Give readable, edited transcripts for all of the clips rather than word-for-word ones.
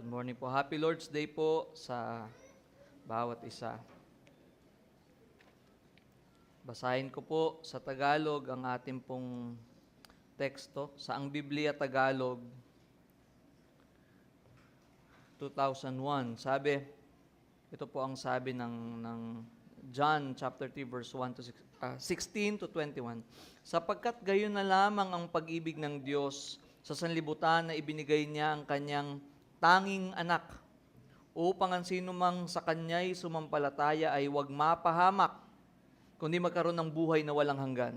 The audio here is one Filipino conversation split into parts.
Good morning po. Happy Lord's Day po sa bawat isa. Basahin ko po sa Tagalog ang ating pong teksto. Sa ang Biblia Tagalog 2001. Ito po ang sabi ng John chapter 3 verse 1 to 16 to 21. Sapagkat gayon na lamang ang pag-ibig ng Diyos sa sanlibutan na ibinigay niya ang kanyang tanging anak, upang ang sinumang sa kanya'y sumampalataya ay huwag mapahamak, kundi magkaroon ng buhay na walang hanggan.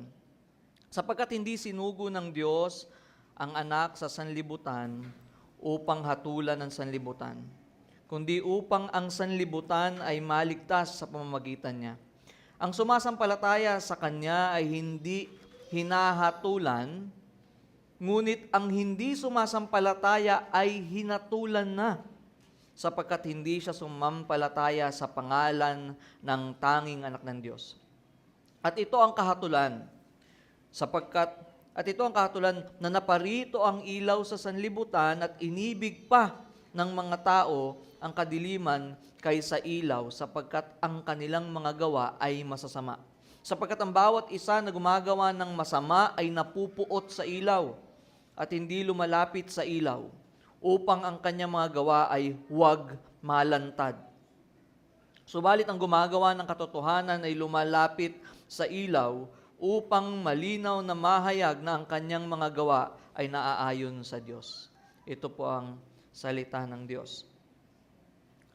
Sapagkat hindi sinugo ng Diyos ang anak sa sanlibutan upang hatulan ang sanlibutan, kundi upang ang sanlibutan ay maligtas sa pamamagitan niya. Ang sumasampalataya sa kanya ay hindi hinahatulan, ngunit ang hindi sumasampalataya ay hinatulan na, sapagkat hindi siya sumampalataya sa pangalan ng tanging anak ng Diyos. At ito ang kahatulan, na naparito ang ilaw sa sanlibutan at inibig pa ng mga tao ang kadiliman kaysa ilaw, sapagkat ang kanilang mga gawa ay masasama. Sapagkat ang bawat isa na gumagawa ng masama ay napupuot sa ilaw at hindi lumalapit sa ilaw, upang ang kanyang mga gawa ay huwag malantad. Subalit ang gumagawa ng katotohanan ay lumalapit sa ilaw, upang malinaw na mahayag na ang kanyang mga gawa ay naaayon sa Diyos. Ito po ang salita ng Diyos.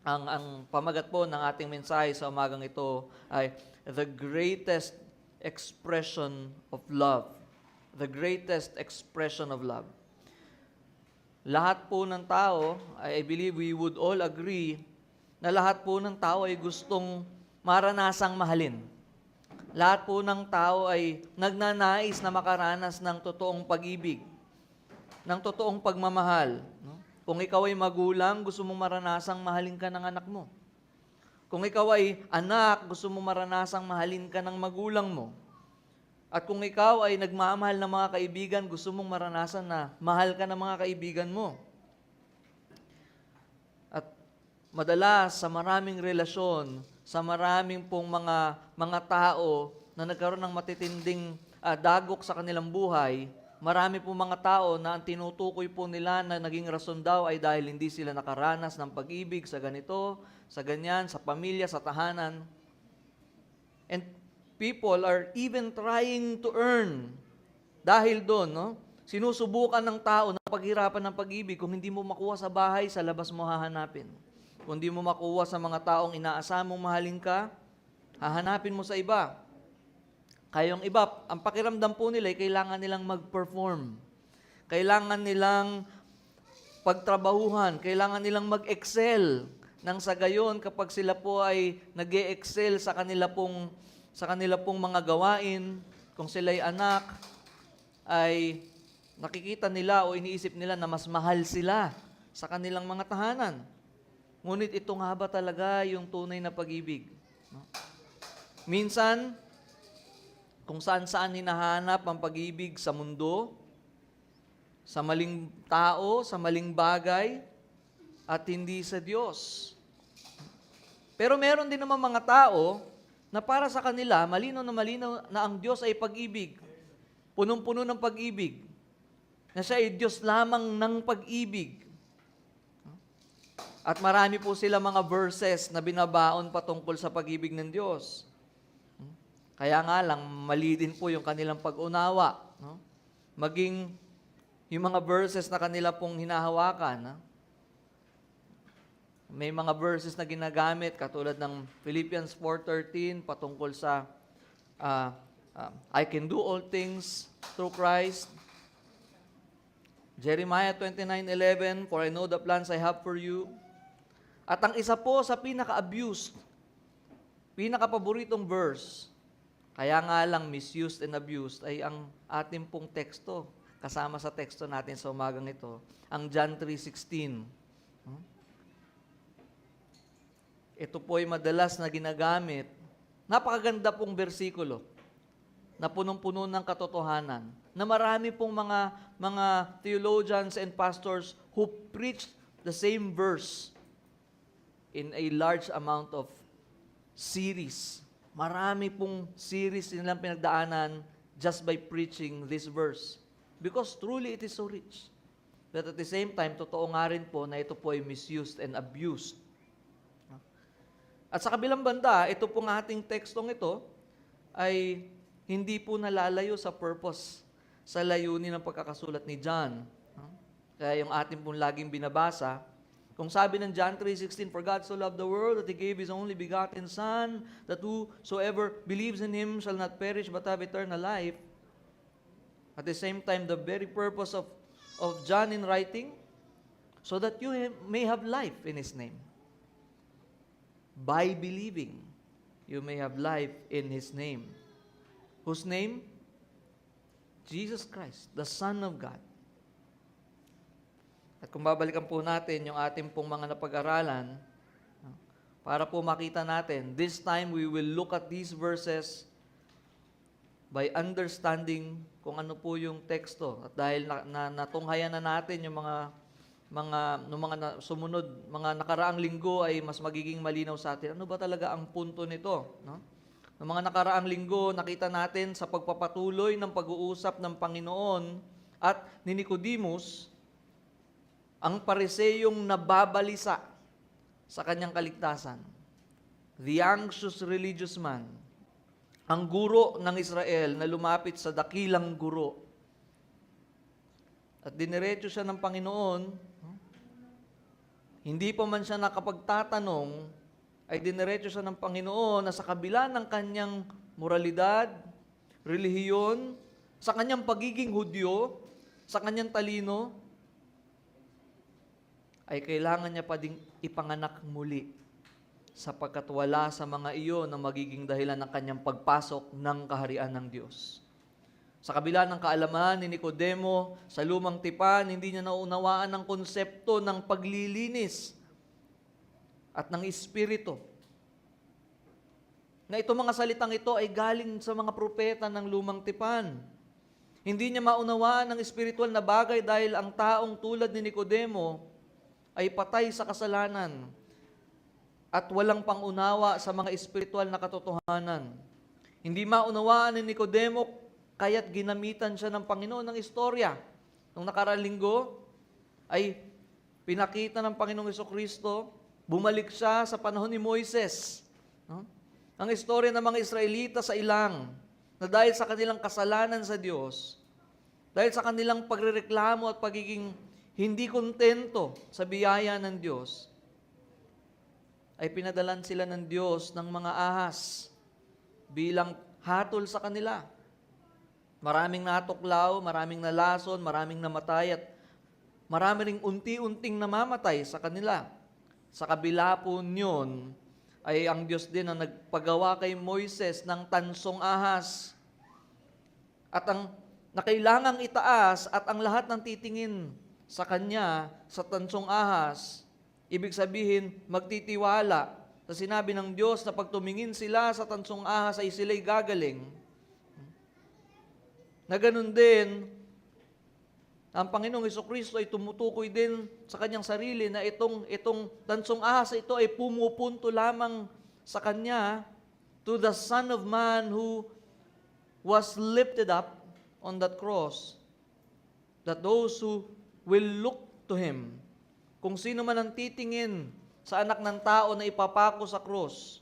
Ang pamagat po ng ating mensahe sa umagang ito ay the greatest expression of love. The greatest expression of love. Lahat po ng tao, I believe we would all agree, na lahat po ng tao ay gustong maranasang mahalin. Lahat po ng tao ay nagnanais na makaranas ng totoong pag-ibig, ng totoong pagmamahal. No? Kung ikaw ay magulang, gusto mong maranasang mahalin ka ng anak mo. Kung ikaw ay anak, gusto mong maranasang mahalin ka ng magulang mo. At kung ikaw ay nagmamahal ng mga kaibigan, gusto mong maranasan na mahal ka ng mga kaibigan mo. At madalas sa maraming relasyon, sa maraming pong mga tao na nagkaroon ng matitinding dagok sa kanilang buhay, marami pong mga tao na ang tinutukoy po nila na naging rason daw ay dahil hindi sila nakaranas ng pag-ibig sa ganito, sa ganyan, sa pamilya, sa tahanan. And people are even trying to earn dahil doon, no? Sinusubukan ng tao na paghirapan ng pag-ibig. Kung hindi mo makuha sa bahay, sa labas mo hahanapin. Kung hindi mo makuha sa mga taong inaasam mong mahalin ka, hahanapin mo sa iba. Kayong iba, ang pakiramdam po nila ay kailangan nilang mag-perform. Kailangan nilang pagtrabahuhan. Kailangan nilang mag-excel. Nang sa gayon, kapag sila po ay nag-e-excel sa kanila pong mga gawain, kung sila'y anak, ay nakikita nila o iniisip nila na mas mahal sila sa kanilang mga tahanan. Ngunit ito nga ba talaga yung tunay na pag-ibig? No? Minsan, kung saan-saan hinahanap ang pag-ibig sa mundo, sa maling tao, sa maling bagay, at hindi sa Diyos. Pero meron din naman mga tao na para sa kanila, malinaw na ang Diyos ay pag-ibig. Punong-puno ng pag-ibig. Na siya ay Diyos lamang ng pag-ibig. At marami po sila mga verses na binabaon patungkol sa pag-ibig ng Diyos. Kaya nga lang, mali din po yung kanilang pag-unawa. No? Maging yung mga verses na kanila pong hinahawakan. No? May mga verses na ginagamit katulad ng Philippians 4:13 patungkol sa I can do all things through Christ. Jeremiah 29:11, for I know the plans I have for you. At ang isa po sa pinaka-abused, pinaka-paboritong verse, kaya nga lang misused and abused, ay ang ating pong teksto, kasama sa teksto natin sa umagang ito, ang John 3:16. Ito po ay madalas na ginagamit. Napakaganda pong bersikulo na punong-puno ng katotohanan, na marami pong mga theologians and pastors who preach the same verse in a large amount of series. Marami pong series nilang pinagdaanan just by preaching this verse. Because truly it is so rich. But at the same time, totoo nga rin po na ito po ay misused and abused. At sa kabilang banda, ito pong ating tekstong ito ay hindi po nalalayo sa purpose, sa layunin ng pagkakasulat ni John. Kaya yung ating pong laging binabasa, kung sabi ng John 3:16, "For God so loved the world that He gave His only begotten Son, that whosoever believes in Him shall not perish but have eternal life." At the same time, the very purpose of John in writing, so that you may have life in His name. By believing, you may have life in His name. Whose name? Jesus Christ, the Son of God. At kung babalikan po natin yung ating pong mga napag-aralan, para po makita natin, this time we will look at these verses by understanding kung ano po yung teksto. At dahil natunghayan na natin yung mga sumunod, mga nakaraang linggo ay mas magiging malinaw sa atin. Ano ba talaga ang punto nito? No? Noong mga nakaraang linggo, nakita natin sa pagpapatuloy ng pag-uusap ng Panginoon at ni Nicodemus, ang pariseyong nababalisa sa kanyang kaligtasan. The anxious religious man, ang guro ng Israel na lumapit sa dakilang guro. At diniretso siya ng Panginoon, hindi pa man siya nakapagtatanong, ay diniretso siya ng Panginoon na sa kabila ng kanyang moralidad, relihiyon, sa kanyang pagiging Hudyo, sa kanyang talino, ay kailangan niya pa ding ipanganak muli sapagkat wala sa mga iyon na magiging dahilan ng kanyang pagpasok ng kaharian ng Diyos. Sa kabila ng kaalaman ni Nicodemo sa lumang tipan, hindi niya naunawaan ang konsepto ng paglilinis at ng Espiritu. Na itong mga salitang ito ay galing sa mga propeta ng lumang tipan. Hindi niya maunawaan ang espiritual na bagay dahil ang taong tulad ni Nicodemo ay patay sa kasalanan at walang pangunawa sa mga espiritual na katotohanan. Hindi maunawaan ni Nicodemo kaya't ginamitan siya ng Panginoon ng istorya. Nung nakaraang linggo, ay pinakita ng Panginoong Jesucristo, bumalik siya sa panahon ni Moises. No? Ang istorya ng mga Israelita sa ilang, na dahil sa kanilang kasalanan sa Diyos, dahil sa kanilang pagrereklamo at pagiging hindi kontento sa biyaya ng Diyos, ay pinadalan sila ng Diyos ng mga ahas bilang hatol sa kanila. Maraming natuklaw, maraming nalason, maraming namatay, at marami ring unti-unting namamatay sa kanila. Sa kabila po niyon, ay ang Diyos din ang nagpagawa kay Moises ng tansong ahas. At ang nakailangang itaas at ang lahat ng titingin sa kanya, sa tansong ahas, ibig sabihin, magtitiwala sa sinabi ng Diyos na pag tumingin sila sa tansong ahas ay sila'y gagaling. Na ganun din, ang Panginoong Jesucristo ay tumutukoy din sa kanyang sarili na itong tansong ahas ito ay pumupunto lamang sa kanya to the Son of Man who was lifted up on that cross, that those who will look to Him, kung sino man ang titingin sa anak ng tao na ipapako sa cross,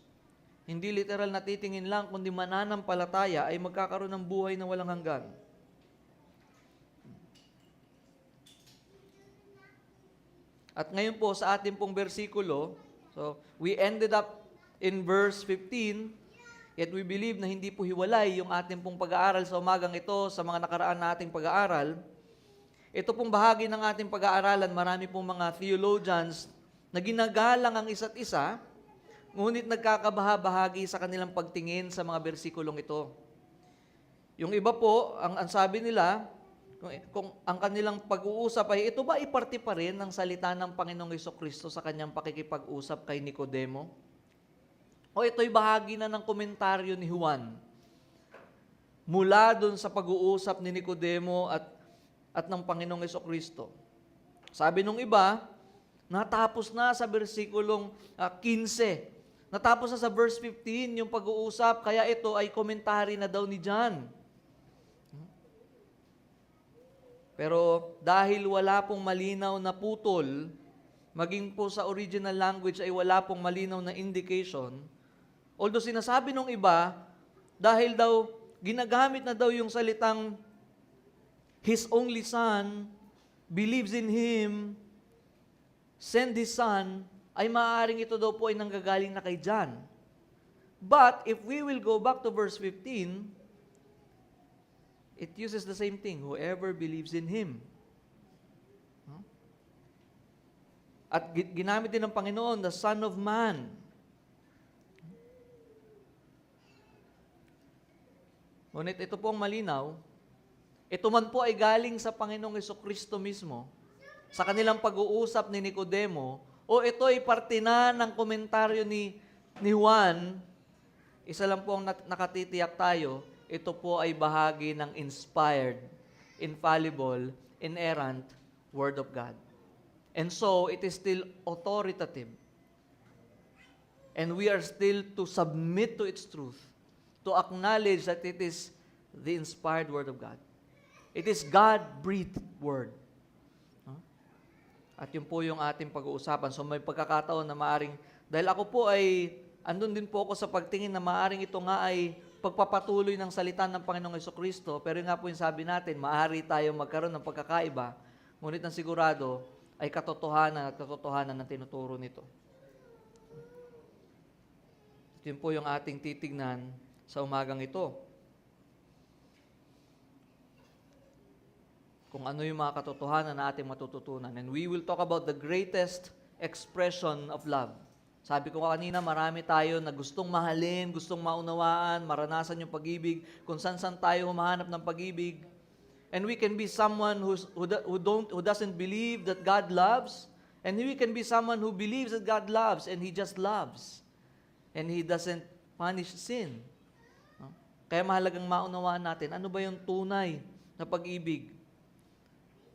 hindi literal na titingin lang, kundi mananampalataya, ay magkakaroon ng buhay na walang hanggan. At ngayon po sa ating pong bersikulo, so we ended up in verse 15, yet we believe na hindi po hiwalay yung ating pong pag-aaral sa umagang ito sa mga nakaraan nating pag-aaral. Ito pong bahagi ng ating pag-aaralan, marami pong mga theologians na ginagalang ang isa't isa, ngunit nagkakabaha-bahagi sa kanilang pagtingin sa mga bersikulong ito. Yung iba po, ang sabi nila, kung ang kanilang pag-uusap ay, ito ba iparte pa rin ng salita ng Panginoong Jesucristo sa kanyang pakikipag-usap kay Nicodemo? O ito'y bahagi na ng komentaryo ni Juan mula dun sa pag-uusap ni Nicodemo at ng Panginoong Jesucristo? Sabi nung iba, Natapos na sa versikulong 15. Natapos na sa verse 15 yung pag-uusap, kaya ito ay commentary na daw ni John. Pero dahil wala pong malinaw na putol, maging po sa original language ay wala pong malinaw na indication, although sinasabi nung iba, dahil daw ginagamit na daw yung salitang His only Son, believes in Him, send His Son, ay maaaring ito daw po ay nanggagaling na kay John. But if we will go back to verse 15, it uses the same thing, whoever believes in Him. At ginamit din ng Panginoon, the Son of Man. Ngunit ito pong malinaw, ito man po ay galing sa Panginoong Jesucristo mismo, sa kanilang pag-uusap ni Nicodemo, o ito ay parte na ng komentaryo ni Juan, isa lang po ang nakatitiyak tayo, ito po ay bahagi ng inspired, infallible, inerrant Word of God. And so, it is still authoritative. And we are still to submit to its truth, to acknowledge that it is the inspired Word of God. It is God-breathed Word. At yun po yung ating pag-uusapan. So may pagkakataon na maaring, dahil ako po ay, andun din po ako sa pagtingin na maaring ito nga ay pagpapatuloy ng salita ng Panginoong Jesucristo, pero nga po yung sabi natin, maaari tayong magkaroon ng pagkakaiba, ngunit ang sigurado ay katotohanan at katotohanan ng tinuturo nito. Yun po yung ating titignan sa umagang ito. Kung ano yung mga katotohanan na ating matututunan. And we will talk about the greatest expression of love. Sabi ko kanina, marami tayo na gustong mahalin, gustong maunawaan, maranasan yung pag-ibig, kung saan-saan tayo humahanap ng pag-ibig. And we can be someone who doesn't believe that God loves, and we can be someone who believes that God loves, and He just loves. And He doesn't punish sin. Kaya mahalagang maunawaan natin, ano ba yung tunay na pag-ibig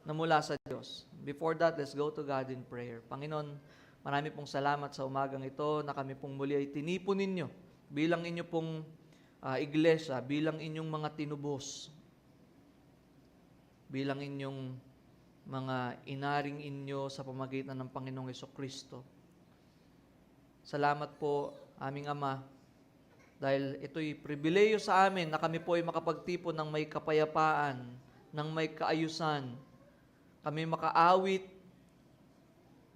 na mula sa Diyos. Before that, let's go to God in prayer. Panginoon, marami pong salamat sa umagang ito na kami pong muli ay tinipon ninyo bilang inyo pong iglesia, bilang inyong mga tinubos, bilang inyong mga inaring inyo sa pamagitan ng Panginoong Jesucristo. Salamat po, aming Ama, dahil ito'y pribileyo sa amin na kami po ay makapagtipon ng may kapayapaan, ng may kaayusan, kami makaawit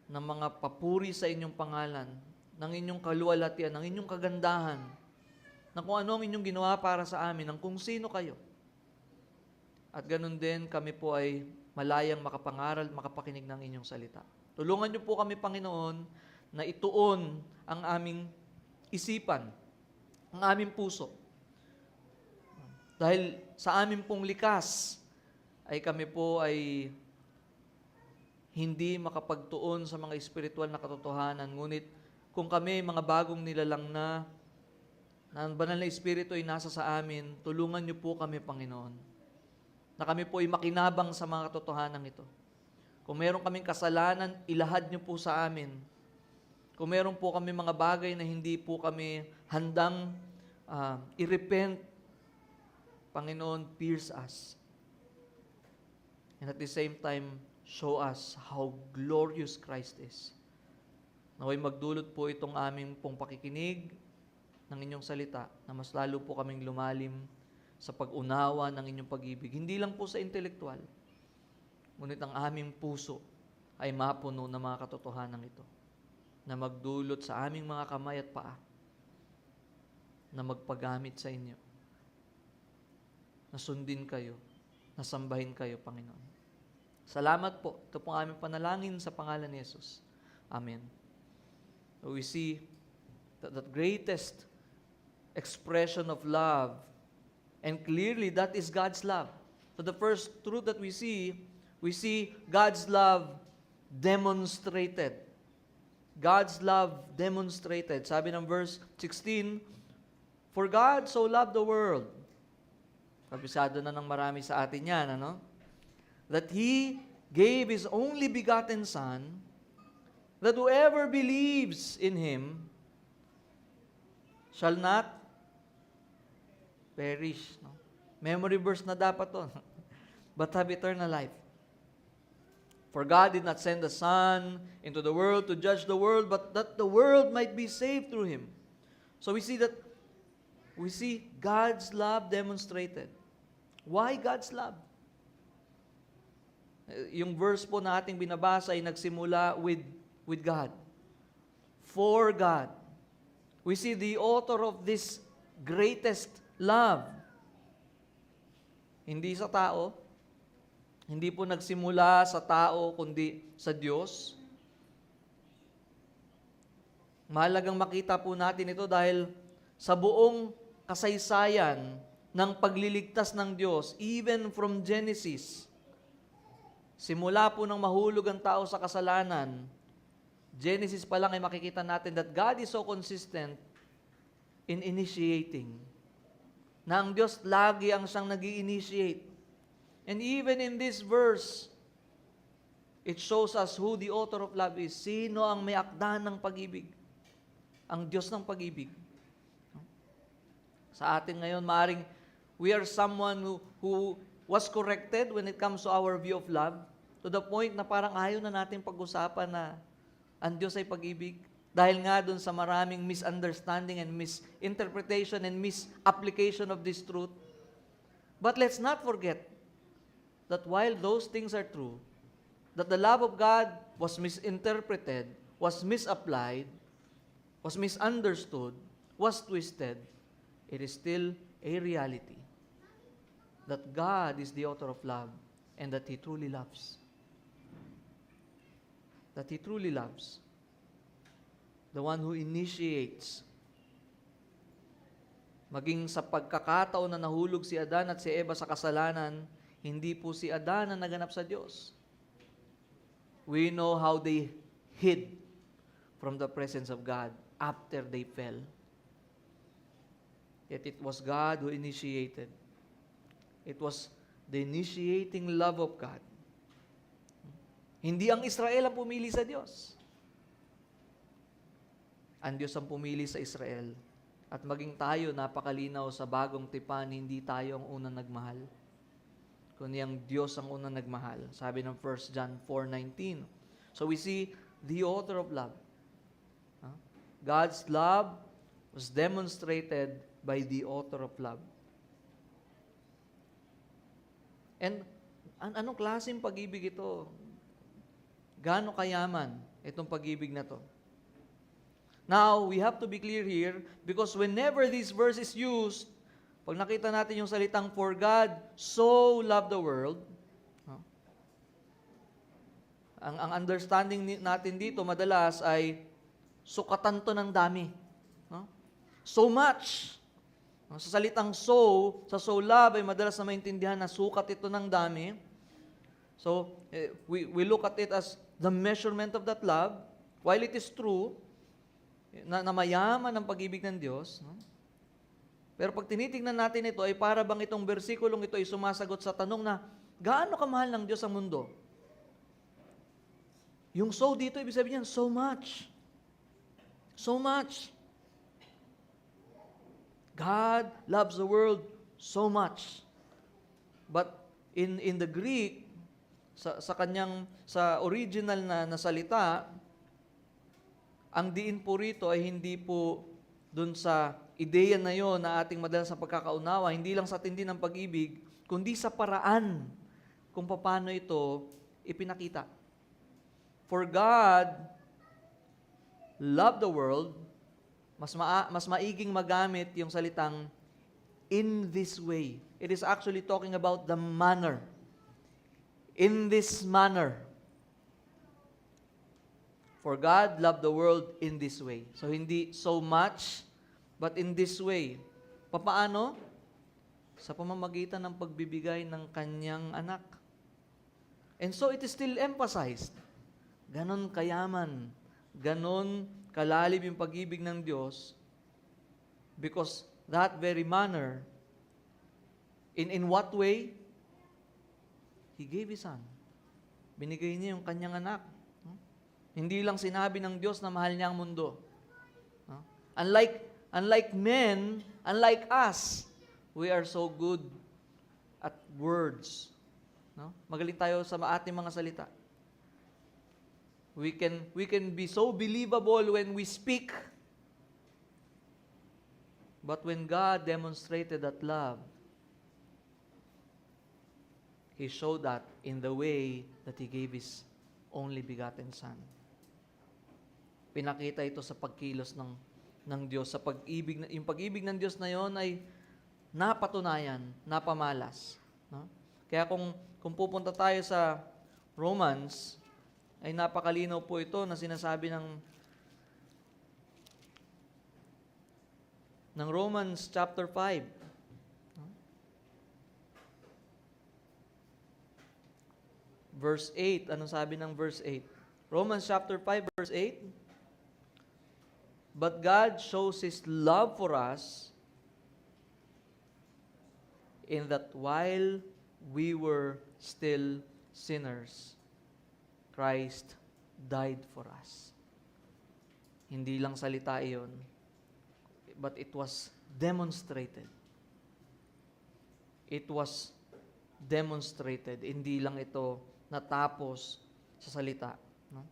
ng mga papuri sa inyong pangalan, ng inyong kaluwalhatian, ng inyong kagandahan, ng kung ano ang inyong ginawa para sa amin, ng kung sino kayo. At ganun din kami po ay malayang makapangaral, makapakinig ng inyong salita. Tulungan niyo po kami, Panginoon, na ituon ang aming isipan, ang aming puso. Dahil sa aming pong likas, ay kami po ay hindi makapagtuon sa mga espiritual na katotohanan. Ngunit kung kami mga bagong nilalang na ang banal na espiritu ay nasa sa amin, tulungan niyo po kami, Panginoon, na kami po ay makinabang sa mga katotohanan ito. Kung meron kaming kasalanan, ilahad niyo po sa amin. Kung meron po kami mga bagay na hindi po kami handang i-repent, Panginoon, pierce us. And at the same time, show us how glorious Christ is. Naway magdulot po itong aming pong pakikinig ng inyong salita na mas lalo po kaming lumalim sa pag-unawa ng inyong pag-ibig. Hindi lang po sa intelektual, ngunit ang aming puso ay mapuno ng mga katotohanan ito na magdulot sa aming mga kamay at paa na magpagamit sa inyo, na sundin kayo, na sambahin kayo, Panginoon. Salamat po. Ito pong aming panalangin sa pangalan ni Jesus. Amen. So we see that the greatest expression of love, and clearly that is God's love. So the first truth that we see God's love demonstrated. God's love demonstrated. Sabi ng verse 16, for God so loved the world. Kabisado na ng marami sa atin yan, ano? That He gave His only begotten Son, that whoever believes in Him shall not perish. No? Memory verse na dapat to. But have eternal life. For God did not send the Son into the world to judge the world, but that the world might be saved through Him. So we see God's love demonstrated. Why God's love? Yung verse po na ating binabasa ay nagsimula with God. For God. We see the author of this greatest love. Hindi sa tao, hindi po nagsimula sa tao, kundi sa Diyos. Mahalagang makita po natin ito dahil sa buong kasaysayan ng pagliligtas ng Diyos, even from Genesis, simula po nang mahulog ang tao sa kasalanan, Genesis pa lang ay makikita natin that God is so consistent in initiating. Na ang Diyos lagi ang siyang nag-i-initiate. And even in this verse, it shows us who the author of love is. Sino ang may akda ng pag-ibig? Ang Diyos ng pag-ibig. Sa atin ngayon, maaring we are someone who was corrected when it comes to our view of love, to the point na parang ayaw na natin pag-usapan na ang Diyos ay pag-ibig. Dahil nga dun sa maraming misunderstanding and misinterpretation and misapplication of this truth. But let's not forget that while those things are true, that the love of God was misinterpreted, was misapplied, was misunderstood, was twisted, it is still a reality that God is the author of love and that He truly loves. That He truly loves. The one who initiates. Maging sa pagkakataon na nahulog si Adan at si Eva sa kasalanan, hindi po si Adan ang naganap sa Diyos. We know how they hid from the presence of God after they fell. Yet it was God who initiated. It was the initiating love of God. Hindi ang Israel ang pumili sa Diyos. Ang Diyos ang pumili sa Israel. At maging tayo, napakalinaw sa bagong tipan, hindi tayo ang unang nagmahal. Kundi ang Diyos ang unang nagmahal. Sabi ng 1 John 4:19. So we see the author of love. God's love was demonstrated by the author of love. And anong klaseng pag-ibig ito? Gaano kayaman itong pag-ibig na to? Now, we have to be clear here because whenever this verse is used, pag nakita natin yung salitang for God so loved the world, ang understanding natin dito madalas ay sukatan to ng dami. So much. Sa salitang so, sa so love ay madalas na maintindihan na sukat ito ng dami. So, we look at it as the measurement of that love. While it is true, na mayaman ang pag-ibig ng Diyos, no? Pero pag tinitingnan natin ito, ay para bang itong bersikulong ito ay sumasagot sa tanong na, gaano kamahal ng Diyos ang mundo? Yung so dito, ibig sabihin so much. So much. God loves the world so much. But in the Greek, sa original na salita, ang diin po rito ay hindi po dun sa ideya na yon na ating madalas sa pagkakaunawa, hindi lang sa tindi ng pag-ibig, kundi sa paraan kung paano ito ipinakita. For God loved the world, mas maiging magamit yung salitang in this way. It is actually talking about the manner. In this manner. For God loved the world in this way. So, hindi so much, but in this way. Papaano? Sa pamamagitan ng pagbibigay ng kanyang anak. And so, it is still emphasized. Ganon kayaman, ganon kalalim yung pag-ibig ng Diyos, because that very manner, in what way? He gave His Son. Binigay niya yung kanyang anak. Hindi lang sinabi ng Diyos na mahal niya ang mundo. No? Unlike men, unlike us, we are so good at words. No? Magaling tayo sa ating mga salita. We can be so believable when we speak. But when God demonstrated that love, He showed that in the way that He gave His only begotten Son. Pinakita ito sa pagkilos ng Diyos, sa pag-ibig. Yung pag-ibig ng Diyos na yon ay napatunayan, napamalas. No? Kaya kung pupunta tayo sa Romans, ay napakalinaw po ito na sinasabi ng Romans chapter 5. Verse 8. Anong sabi ng verse 8? Romans chapter 5 verse 8. But God shows His love for us in that while we were still sinners, Christ died for us. Hindi lang salita iyon, but it was demonstrated. It was demonstrated. Hindi lang ito natapos sa salita. No?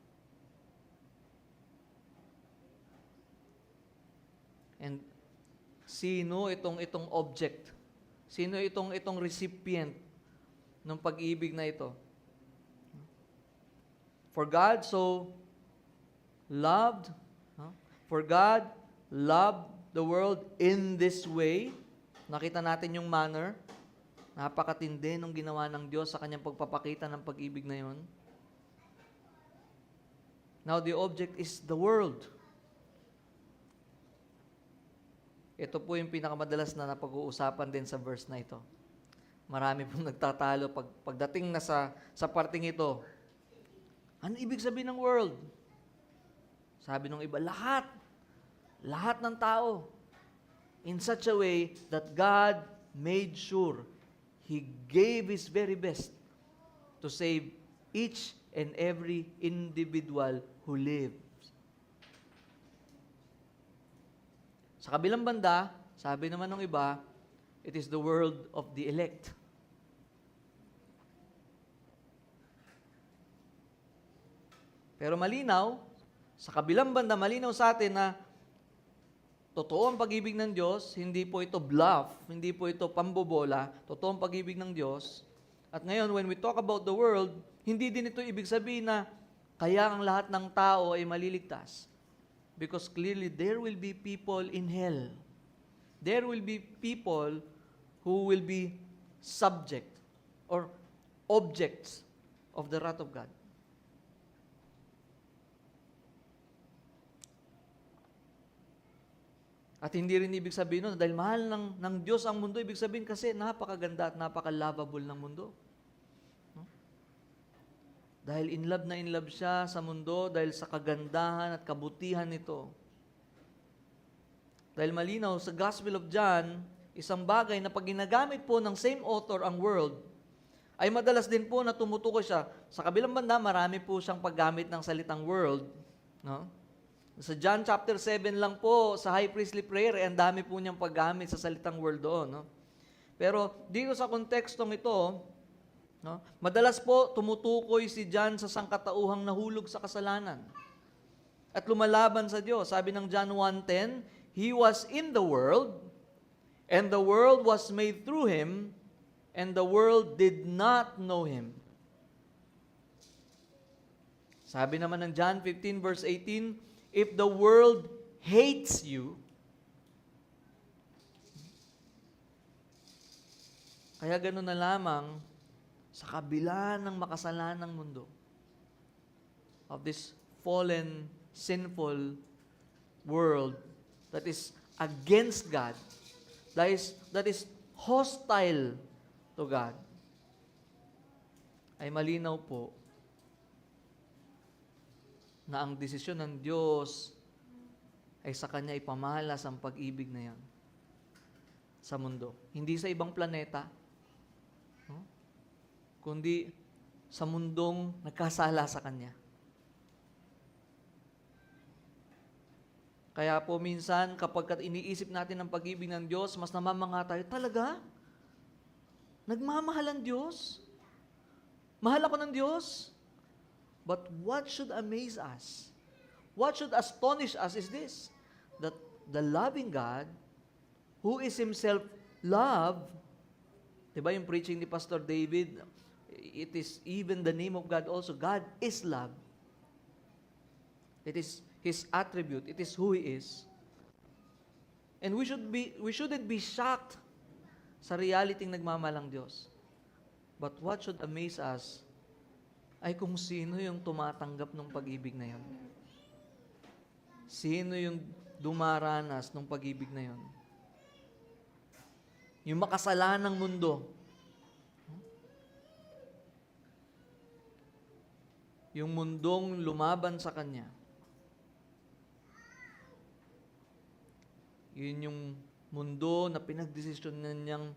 And sino itong object? Sino itong recipient ng pag-ibig na ito? For God so loved, for God loved the world in this way. Nakita natin yung manner. Napakatindi nung ginawa ng Diyos sa kanyang pagpapakita ng pag-ibig na yun. Now the object is the world. Ito po yung pinakamadalas na napag-uusapan din sa verse na ito. Marami pong nagtatalo pagdating na sa parting ito. Ano ibig sabihin ng world? Sabi ng iba, lahat ng tao. In such a way that God made sure He gave His very best to save each and every individual who lives. Sa kabilang banda, sabi naman ng iba, it is the world of the elect. Pero malinaw, sa kabilang banda, malinaw sa atin na totoo ang pag-ibig ng Diyos, hindi po ito bluff, hindi po ito pambobola, totoo ang pag-ibig ng Diyos. At ngayon, when we talk about the world, hindi din ito ibig sabihin na kaya ang lahat ng tao ay maliligtas. Because clearly, there will be people in hell. There will be people who will be subject or objects of the wrath of God. At hindi rin ibig sabihin nun, dahil mahal ng Diyos ang mundo, ibig sabihin kasi napakaganda at napaka-lovable ng mundo. Dahil in love siya sa mundo, dahil sa kagandahan at kabutihan nito. Dahil malinaw, sa Gospel of John, isang bagay na pag ginagamit po ng same author ang world, ay madalas din po na tumutukoy siya. Sa kabilang banda, marami po siyang paggamit ng salitang world. No? Sa John chapter 7 lang po, sa high priestly prayer, ang dami po niyang paggamit sa salitang world doon. No? Pero dito sa kontekstong ito, no, madalas po tumutukoy si John sa sangkatauhang nahulog sa kasalanan at lumalaban sa Diyos. Sabi ng John 1:10, He was in the world, and the world was made through Him, and the world did not know Him. Sabi naman ng John 15 verse 18, if the world hates you, kaya gano'n na lamang sa kabila ng makasalanang mundo, of this fallen, sinful world that is against God, that is hostile to God, ay malinaw po na ang desisyon ng Diyos ay sa Kanya ipamahalas ang pag-ibig na yan sa mundo. Hindi sa ibang planeta, no? Kundi sa mundong nagkasala sa Kanya. Kaya po minsan, kapag iniisip natin ang pag-ibig ng Diyos, mas namamanga tayo, talaga? Nagmamahal ang Diyos? Mahal ako ng Diyos? But what should amaze us? What should astonish us is this, that the loving God, who is Himself love, diba yung preaching ni Pastor David, it is even the name of God also, God is love. It is His attribute, it is who He is. And we shouldn't be shocked sa realityng nagmamahal ang Diyos. But what should amaze us ay kung sino yung tumatanggap ng pag-ibig na yun. Sino yung dumaranas ng pag-ibig na yun? Yung makasalanang mundo. Yung mundong lumaban sa Kanya. Yun yung mundo na pinagdesisyonan niyang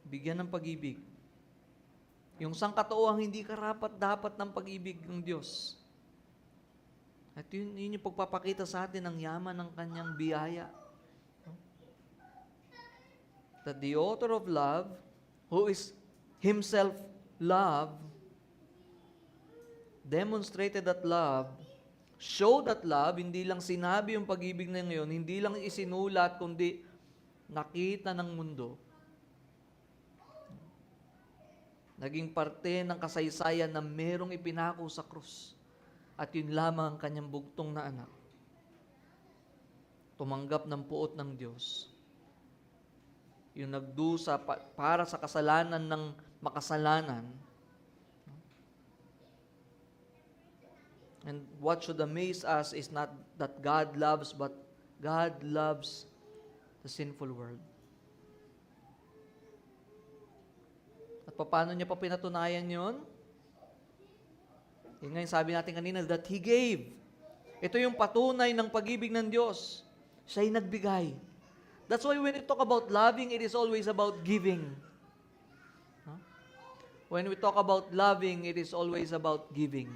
bigyan ng pag-ibig. Yung sangkatauhang hindi karapat-dapat ng pag-ibig ng Diyos. At yun yung pagpapakita sa atin ng yaman ng Kanyang biyaya. That the author of love, who is Himself love, demonstrated that love, showed that love, hindi lang sinabi yung pag-ibig na ngayon, hindi lang isinulat, kundi nakita ng mundo. Naging parte ng kasaysayan na merong ipinako sa krus. At yun lamang ang kanyang bugtong na anak. Tumanggap ng puot ng Diyos. Yung nagdusa para sa kasalanan ng makasalanan. And what should amaze us is not that God loves, but God loves the sinful world. At paano niya pa pinatunayan yun? Yung nga yung sabi natin kanina, that He gave. Ito yung patunay ng pag-ibig ng Diyos. Siya'y nagbigay. That's why when we talk about loving, it is always about giving. When we talk about loving, it is always about giving.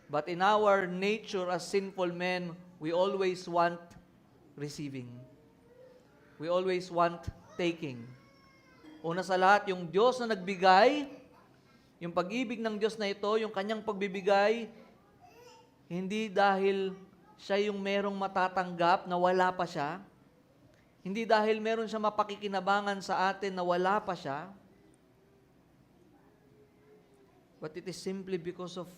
But in our nature as sinful men, we always want receiving. We always want taking. Una sa lahat, yung Diyos na nagbigay, yung pag-ibig ng Diyos na ito, yung kanyang pagbibigay, hindi dahil siya yung merong matatanggap na wala pa siya, hindi dahil meron siya mapakikinabangan sa atin na wala pa siya, but it is simply because of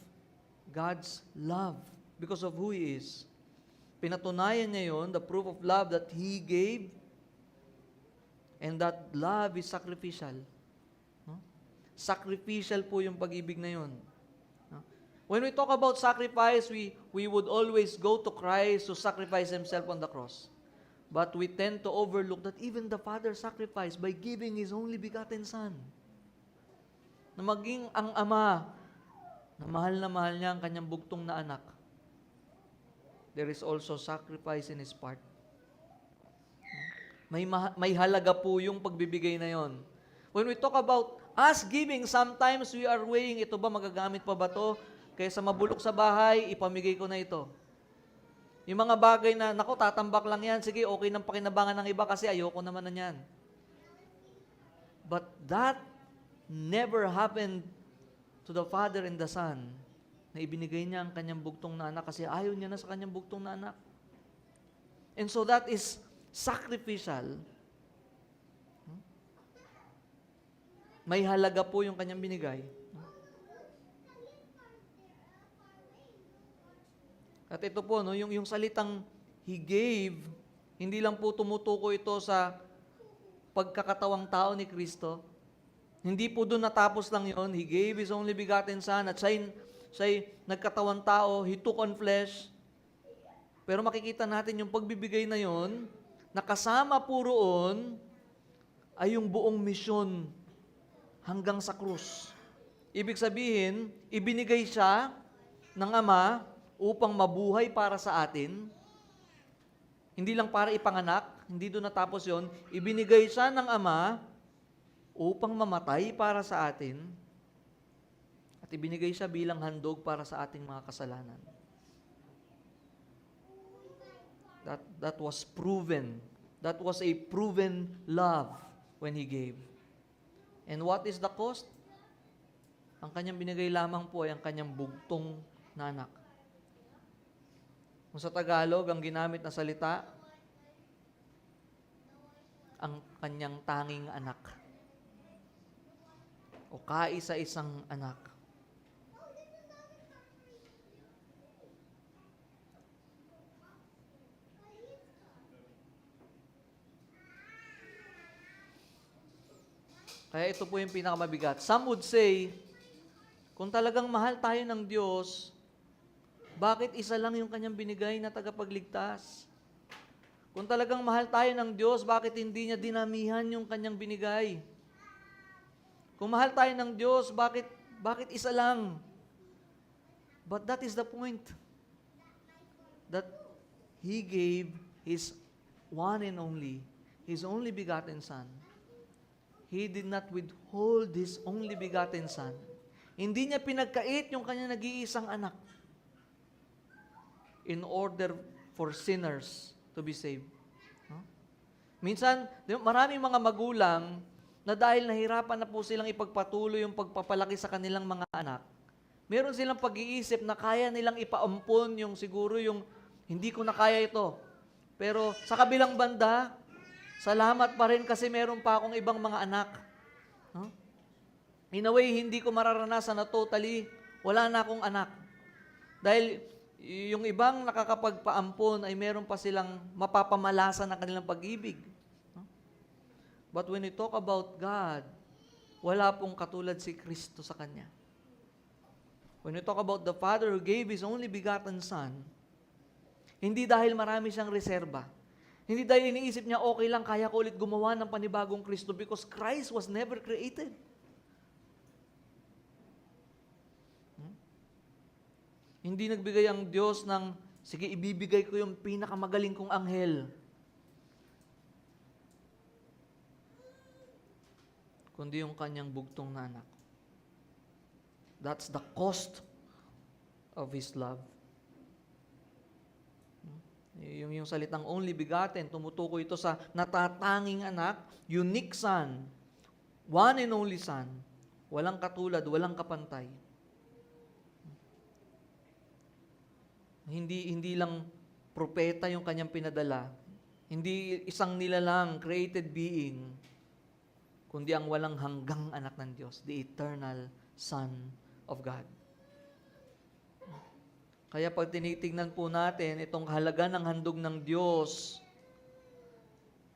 God's love, because of who He is. Pinatunayan niya yun, the proof of love that He gave, and that love is sacrificial. Sacrificial po yung pag-ibig na yun. When we talk about sacrifice, we would always go to Christ to sacrifice Himself on the cross. But we tend to overlook that even the Father sacrificed by giving His only begotten Son. Na maging ang Ama, na mahal niya ang kanyang bugtong na anak. There is also sacrifice in His part. May halaga po yung pagbibigay na yon. When we talk about us giving, sometimes we are weighing, ito ba, magagamit pa ba to? Kaysa mabulok sa bahay, ipamigay ko na ito. Yung mga bagay na, naku, tatambak lang yan, sige, okay nang pakinabangan ng iba kasi ayoko naman na yan. But that never happened to the Father and the Son, na ibinigay niya ang kanyang bugtong na anak kasi ayaw niya na sa kanyang bugtong na anak. And so that is sacrificial. May halaga po yung kanyang binigay. At ito po, no, yung salitang He gave, hindi lang po tumutuko ito sa pagkakatawang tao ni Kristo. Hindi po doon natapos lang yon. He gave His only begotten Son at siya'y nagkatawang tao, He took on flesh. Pero makikita natin yung pagbibigay na yon, nakasama po roon ay yung buong misyon hanggang sa krus. Ibig sabihin, ibinigay siya ng Ama upang mabuhay para sa atin. Hindi lang para ipanganak, hindi doon natapos yon. Ibinigay siya ng Ama upang mamatay para sa atin. At ibinigay siya bilang handog para sa ating mga kasalanan. That was proven. That was a proven love when He gave. And what is the cost? Ang kanyang binigay lamang po ay ang kanyang bugtong na anak. Kung sa Tagalog, ang ginamit na salita, ang kanyang tanging anak. O kaisa-isang anak. Kaya ito po yung pinakamabigat. Some would say, kung talagang mahal tayo ng Diyos, bakit isa lang yung kanyang binigay na tagapagligtas? Kung talagang mahal tayo ng Diyos, bakit hindi niya dinamihan yung kanyang binigay? Kung mahal tayo ng Diyos, bakit isa lang? But that is the point. That He gave His one and only, His only begotten Son. He did not withhold His only begotten Son. Hindi niya pinagkait yung kanya nag-iisang anak in order for sinners to be saved. No? Minsan, maraming mga magulang na dahil nahirapan na po silang ipagpatuloy yung pagpapalaki sa kanilang mga anak, meron silang pag-iisip na kaya nilang ipaampon yung siguro yung hindi ko na kaya ito. Pero sa kabilang banda, salamat pa rin kasi meron pa akong ibang mga anak. Huh? In a way, hindi ko mararanasan na totally wala na akong anak. Dahil yung ibang nakakapagpaampon ay meron pa silang mapapamalasan ng kanilang pag-ibig. Huh? But when we talk about God, wala pong katulad si Kristo sa Kanya. When we talk about the Father who gave His only begotten Son, hindi dahil marami siyang reserba. Hindi dahil iniisip niya, okay lang, kaya ko ulit gumawa ng panibagong Kristo because Christ was never created. Hindi nagbigay ang Diyos ng, sige, ibibigay ko yung pinakamagaling kong anghel. Kundi yung kanyang bugtong na anak. That's the cost of His love. Yung salitang only begotten, tumutukoy ito sa natatanging anak, unique son, one and only son, walang katulad, walang kapantay. Hindi lang propeta yung kanyang pinadala, hindi isang nilalang created being, kundi ang walang hanggang anak ng Diyos, the eternal Son of God. Kaya pag tinitingnan po natin itong halaga ng handog ng Diyos,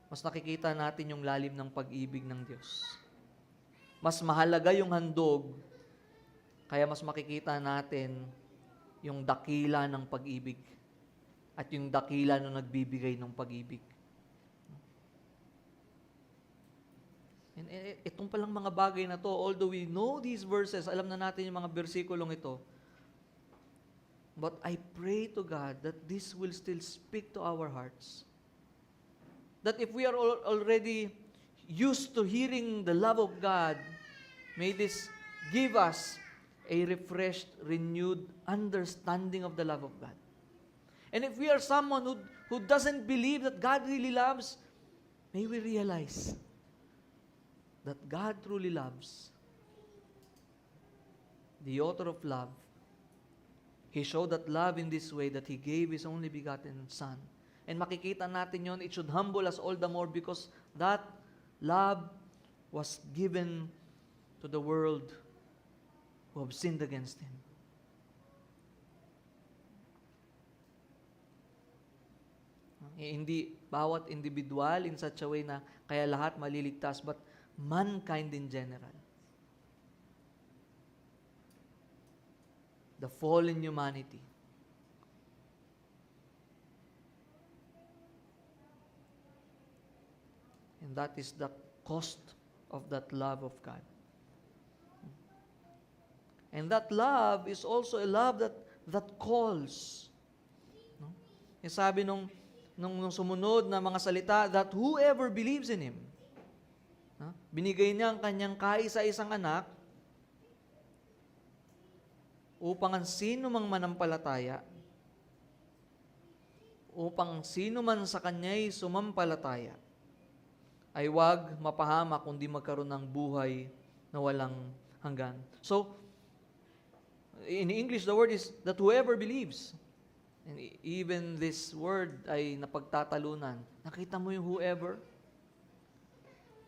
mas nakikita natin yung lalim ng pag-ibig ng Diyos. Mas mahalaga yung handog, kaya mas makikita natin yung dakila ng pag-ibig at yung dakila na nagbibigay ng pag-ibig. And itong palang mga bagay na to, although we know these verses, alam na natin yung mga bersikulong ito, but I pray to God that this will still speak to our hearts. That if we are already used to hearing the love of God, may this give us a refreshed, renewed understanding of the love of God. And if we are someone who doesn't believe that God really loves, may we realize that God truly loves. The author of love, He showed that love in this way that He gave His only begotten Son. And makikita natin yon, it should humble us all the more because that love was given to the world who have sinned against Him. Hindi bawat individual in such a way na kaya lahat maliligtas, but mankind in general. The fallen humanity. And that is the cost of that love of God. And that love is also a love that calls. No? Yung sabi nung sumunod na mga salita, that whoever believes in Him, binigay niya ang kanyang kaisa-isang anak upang ang sino mang manampalataya upang sino man sa kanya'y sumampalataya ay wag mapahamak kundi magkaroon ng buhay na walang hanggan. So, in English, the word is that whoever believes. And even this word ay napagtatalunan. Nakita mo yung whoever?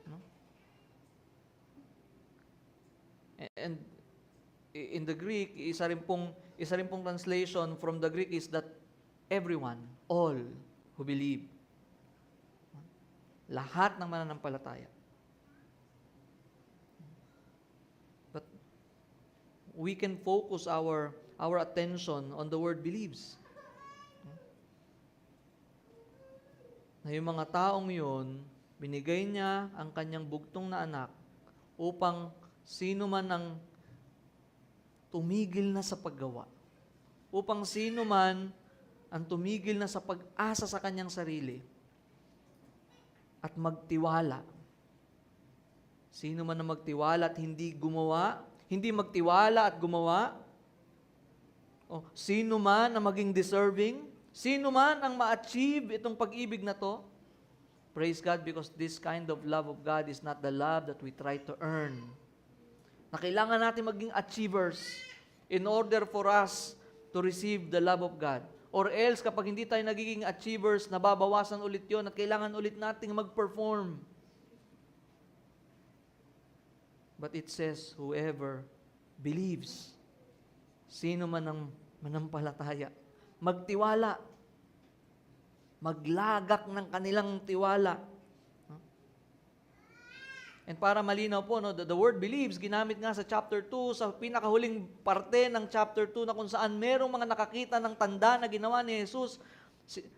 No? And in the Greek, isa rin pong translation from the Greek is that everyone, all who believe. Lahat ng mananampalataya. But we can focus our attention on the word believes. Na yung mga taong yun, binigay niya ang kanyang bugtong na anak upang sino man ang tumigil na sa paggawa. Upang sino man ang tumigil na sa pag-asa sa kanyang sarili at magtiwala. Sino man ang magtiwala at hindi gumawa, hindi magtiwala at gumawa, o sino man ang maging deserving, sino man ang ma-achieve itong pag-ibig na to, praise God, because this kind of love of God is not the love that we try to earn. Na kailangan natin maging achievers in order for us to receive the love of God. Or else, kapag hindi tayo nagiging achievers, nababawasan ulit yon at kailangan ulit nating mag-perform. But it says, whoever believes, sino man ang manampalataya, magtiwala, maglagak ng kanilang tiwala. And para malinaw po, no, the word believes, ginamit nga sa chapter 2, sa pinakahuling parte ng chapter 2 na kung saan merong mga nakakita ng tanda na ginawa ni Jesus.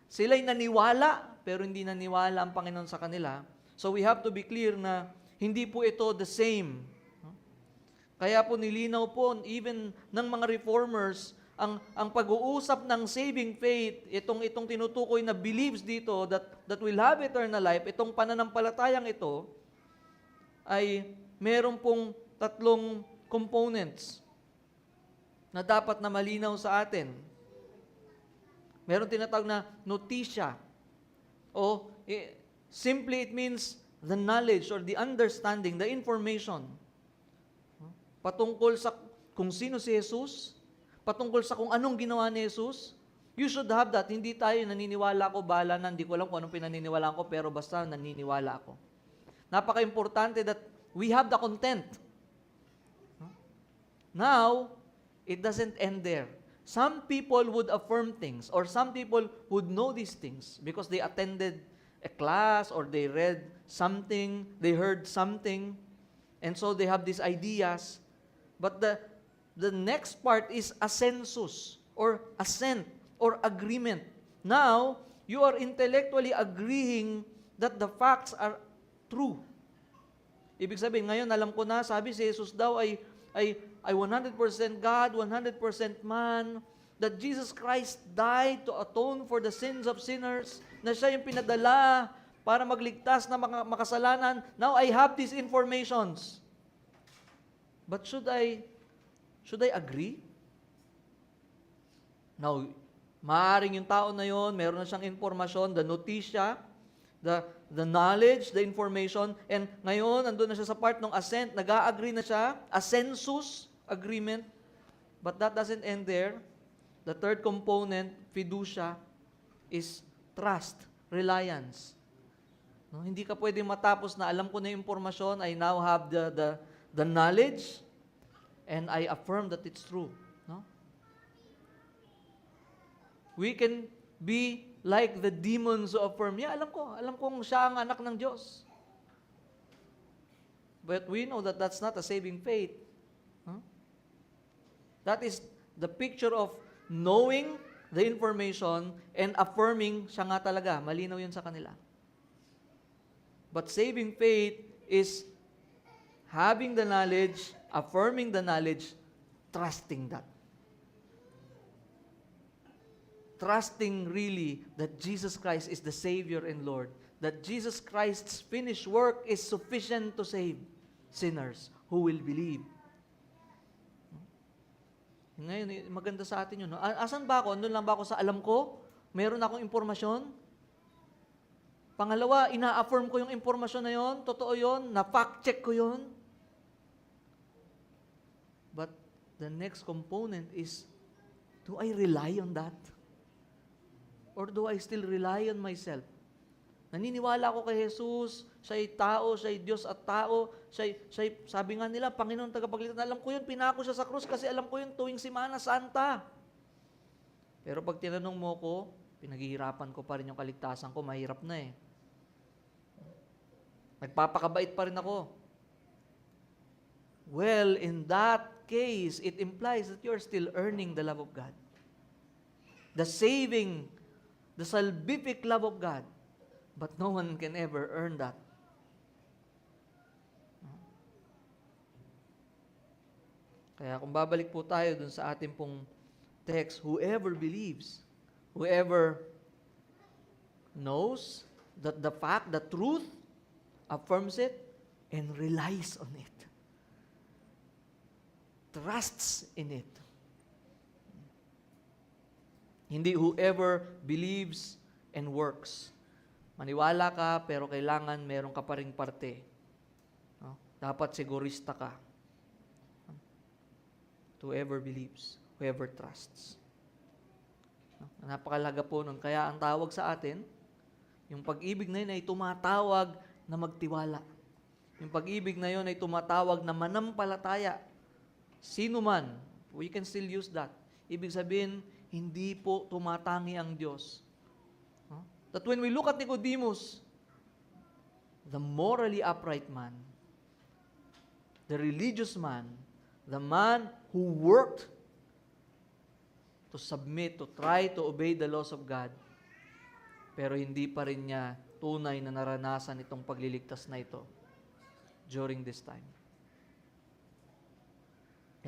Sila'y naniwala, pero hindi naniwala ang Panginoon sa kanila. So we have to be clear na hindi po ito the same. Kaya po nilinaw po, even ng mga reformers, ang pag-uusap ng saving faith, itong tinutukoy na believes dito, that will have eternal life, itong pananampalatayang ito, ay meron pong tatlong components na dapat na malinaw sa atin. Meron tinatawag na notisya. O simply it means the knowledge or the understanding, the information. Patungkol sa kung sino si Jesus, patungkol sa kung anong ginawa ni Jesus. You should have that. Hindi tayo naniniwala ko, bahala na, hindi ko alam kung anong pinaniniwalaan ko, pero basta naniniwala ako. Napaka-importante that we have the content. Now, it doesn't end there. Some people would affirm things, or some people would know these things because they attended a class, or they read something, they heard something, and so they have these ideas. But the next part is assensus, or assent, or agreement. Now, you are intellectually agreeing that the facts are true. Ibig sabihin, ngayon alam ko na, sabi si Jesus daw ay 100% God, 100% man, that Jesus Christ died to atone for the sins of sinners, na siya yung pinadala para magligtas na makasalanan. Now I have these informations. But should I agree? Now, maaaring yung tao na yon, meron na siyang informasyon, the notisya, the knowledge, the information, and ngayon, andun na siya sa part ng assent, nag-a-agree na siya, assensus, agreement, but that doesn't end there. The third component, fiducia, is trust, reliance. No, hindi ka pwedeng matapos na alam ko na yung informasyon, I now have the knowledge, and I affirm that it's true. No? We can be like the demons who affirm, alam kong siya ang anak ng Diyos. But we know that that's not a saving faith. Huh? That is the picture of knowing the information and affirming siya nga talaga. Malinaw yun sa kanila. But saving faith is having the knowledge, affirming the knowledge, trusting that. Trusting really that Jesus Christ is the Savior and Lord. That Jesus Christ's finished work is sufficient to save sinners who will believe. Ngayon, maganda sa atin yun. No? Asan ba ako? Andun lang ba ako sa alam ko? Meron akong impormasyon. Pangalawa, ina-affirm ko yung impormasyon na yon, totoo yon, na-fact check ko yon. But the next component is, do I rely on that? Or do I still rely on myself? Naniniwala ako kay Jesus, siya'y tao, siya'y Diyos at tao, sabi nga nila, Panginoon tagapagligtas, alam ko yun, pinako siya sa krus kasi alam ko yun tuwing Semana Santa. Pero pag tinanong mo ko, pinaghihirapan ko pa rin yung kaligtasan ko, mahirap na eh. Nagpapakabait pa rin ako. Well, in that case, it implies that you're still earning the love of God. The saving, the salvific love of God. But no one can ever earn that. Kaya kung babalik po tayo dun sa ating pong text, whoever believes, whoever knows that the fact, the truth, affirms it, and relies on it. Trusts in it. Hindi whoever believes and works. Maniwala ka, pero kailangan meron ka pa ring parte. No? Dapat sigurista ka. Whoever believes, whoever trusts. No? Napakalaga po nun. Kaya ang tawag sa atin, yung pag-ibig na yun ay tumatawag na magtiwala. Yung pag-ibig na yun ay tumatawag na manampalataya. Sino man, we can still use that. Ibig sabihin, hindi po tumatangi ang Diyos. That when we look at Nicodemus, the morally upright man, the religious man, the man who worked to submit, to try to obey the laws of God, pero hindi pa rin niya tunay na naranasan itong pagliligtas na ito during this time.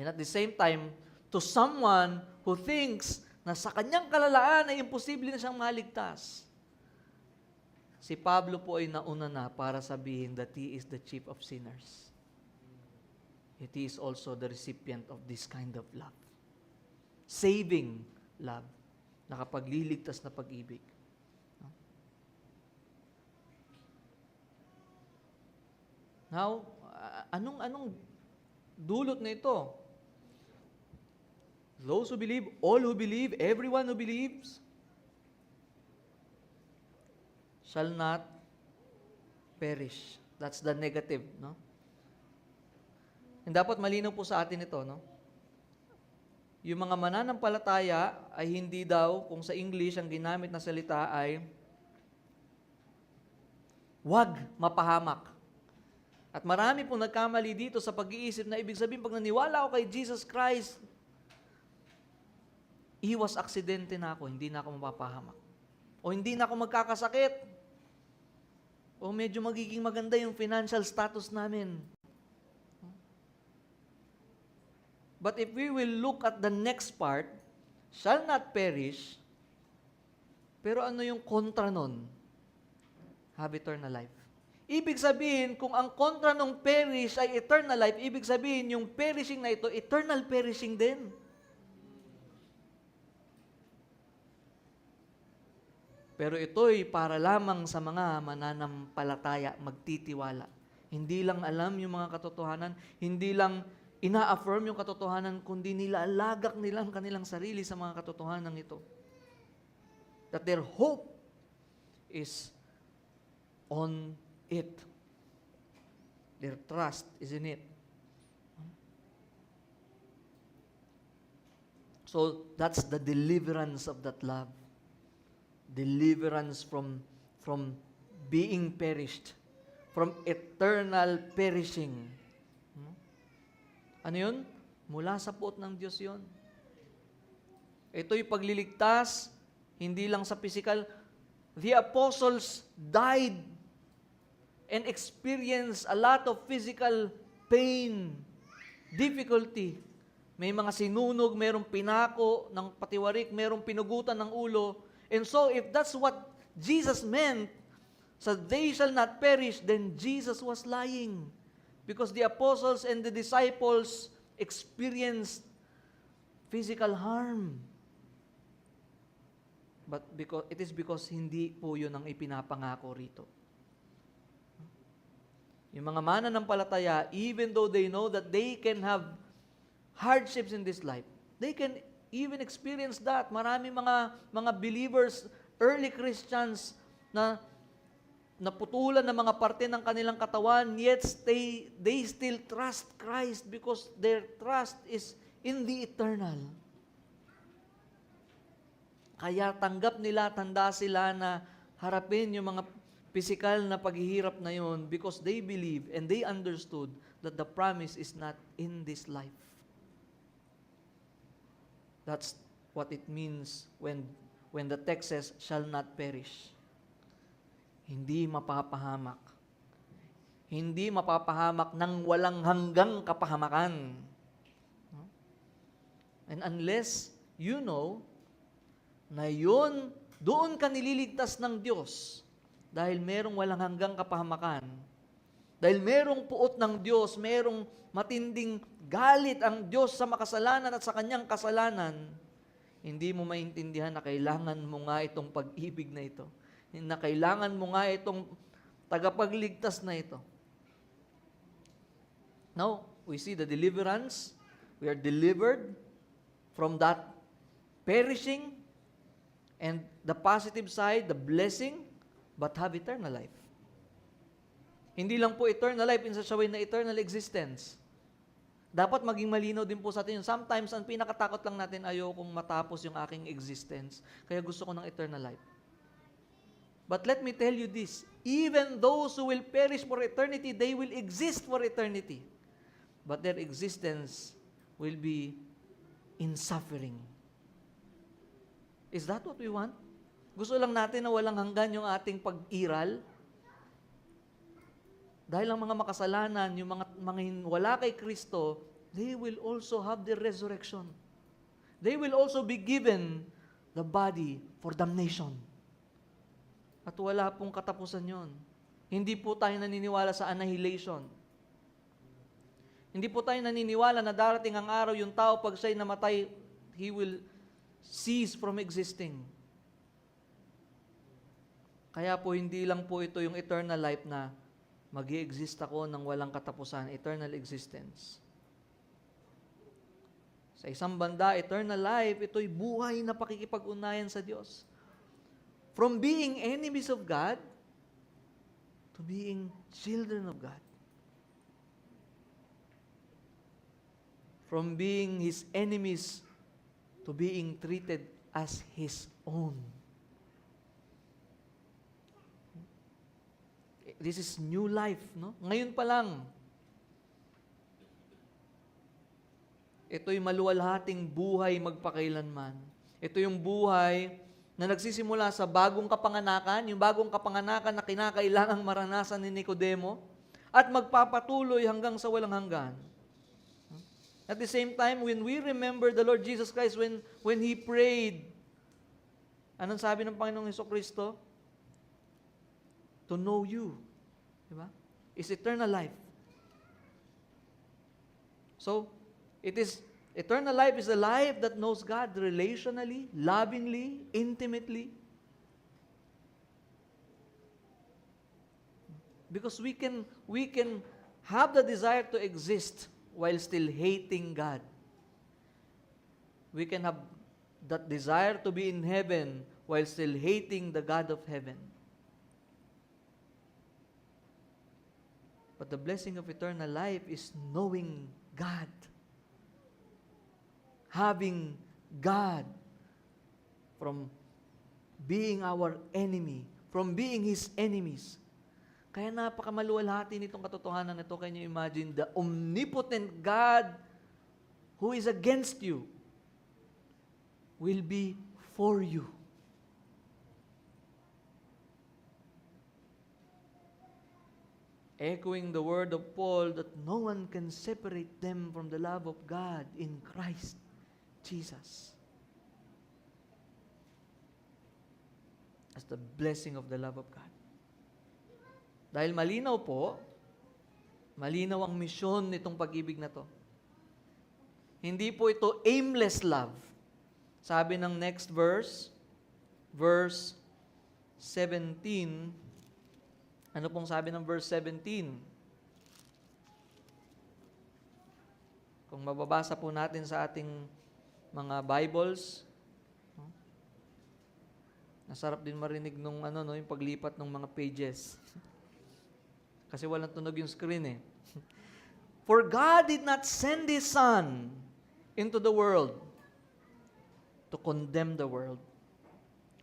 And at the same time, to someone who thinks na sa kanyang kalalaan ay imposible na siyang maligtas, si Pablo po ay nauna na para sabihin that he is the chief of sinners. Yet he is also the recipient of this kind of love. Saving love. Nakapagliligtas na pag-ibig. Now, anong dulot na ito? Those who believe, all who believe, everyone who believes, shall not perish. That's the negative, no? And dapat malinaw po sa atin ito, no? Yung mga mananampalataya ay hindi daw, kung sa English ang ginamit na salita ay wag mapahamak. At marami pong nagkamali dito sa pag-iisip na ibig sabihin, pag naniwala ako kay Jesus Christ, iwas aksidente na ako, hindi na ako mapapahamak. O hindi na ako magkakasakit. O medyo magiging maganda yung financial status namin. But if we will look at the next part, shall not perish, pero ano yung kontra nun? Have eternal life. Ibig sabihin, kung ang kontra ng perish ay eternal life, ibig sabihin, yung perishing na ito, eternal perishing din. Pero ito'y para lamang sa mga mananampalataya, magtitiwala. Hindi lang alam yung mga katotohanan, hindi lang ina-affirm yung katotohanan, kundi nilalagak nila ang kanilang sarili sa mga katotohanan ito. That their hope is on it. Their trust is in it. So, that's the deliverance of that love. Deliverance from being perished, from eternal perishing. Ano yun? Mula sa puot ng Diyos yun. Ito'y pagliligtas, hindi lang sa physical. The apostles died and experienced a lot of physical pain, difficulty. May mga sinunog, mayroong pinako ng patiwarik, mayroong pinugutan ng ulo. And so, if that's what Jesus meant, so they shall not perish, then Jesus was lying. Because the apostles and the disciples experienced physical harm. But it is because hindi po yun ang ipinapangako rito. Yung mga mananampalataya, even though they know that they can have hardships in this life, they can even experience that. Marami mga believers, early Christians na naputulan ng mga parte ng kanilang katawan, yet they still trust Christ because their trust is in the eternal. Kaya tanggap nila, tanda sila na harapin yung mga physical na paghihirap na yun because they believe and they understood that the promise is not in this life. That's what it means when the text says, shall not perish. Hindi mapapahamak. Hindi mapapahamak ng walang hanggang kapahamakan. And unless you know na yun, doon ka nililigtas ng Diyos dahil merong walang hanggang kapahamakan. Dahil merong puot ng Diyos, merong matinding galit ang Diyos sa makasalanan at sa kanyang kasalanan, hindi mo maintindihan na kailangan mo nga itong pag-ibig na ito. Na kailangan mo nga itong tagapagligtas na ito. Now, we see the deliverance. We are delivered from that perishing, and the positive side, the blessing, but have eternal life. Hindi lang po eternal life in such a way na eternal existence. Dapat maging malinaw din po sa atin yun. Sometimes, ang pinakatakot lang natin, ayokong matapos yung aking existence, kaya gusto ko ng eternal life. But let me tell you this, even those who will perish for eternity, they will exist for eternity. But their existence will be in suffering. Is that what we want? Gusto lang natin na walang hanggan yung ating pag-iral? Dahil ang mga makasalanan, yung mga wala kay Kristo, they will also have their resurrection. They will also be given the body for damnation. At wala pong katapusan yon. Hindi po tayo naniniwala sa annihilation. Hindi po tayo naniniwala na darating ang araw yung tao pag siya'y namatay, he will cease from existing. Kaya po hindi lang po ito yung eternal life na mag-i-exist ako ng walang katapusan, eternal existence. Sa isang banda, eternal life, ito'y buhay na pakikipag-unayan sa Diyos. From being enemies of God to being children of God. From being His enemies to being treated as His own. This is new life, no? Ngayon pa lang, ito'y maluwalhating buhay magpakailanman. Ito yung buhay na nagsisimula sa bagong kapanganakan, yung bagong kapanganakan na kinakailangang maranasan ni Nicodemo, at magpapatuloy hanggang sa walang hanggan. At the same time, when we remember the Lord Jesus Christ, when He prayed, anong sabi ng Panginoong Hesukristo? To know you, diba? Is eternal life. So, eternal life is a life that knows God relationally, lovingly, intimately. Because we can have the desire to exist while still hating God. We can have that desire to be in heaven while still hating the God of heaven. But the blessing of eternal life is knowing God. Having God from being our enemy, from being His enemies. Kaya napakamaluwalhati nitong katotohanan na ito. Can you imagine the omnipotent God who is against you will be for you. Echoing the word of Paul that no one can separate them from the love of God in Christ Jesus. That's the blessing of the love of God. Dahil malinaw po, malinaw ang misyon nitong pag-ibig na to. Hindi po ito aimless love. Sabi ng next verse, verse 17. Ano pong sabi ng verse 17? Kung mababasa po natin sa ating mga Bibles, no? Nasarap din marinig nung yung paglipat ng mga pages. Kasi walang tunog yung screen eh. For God did not send His Son into the world to condemn the world,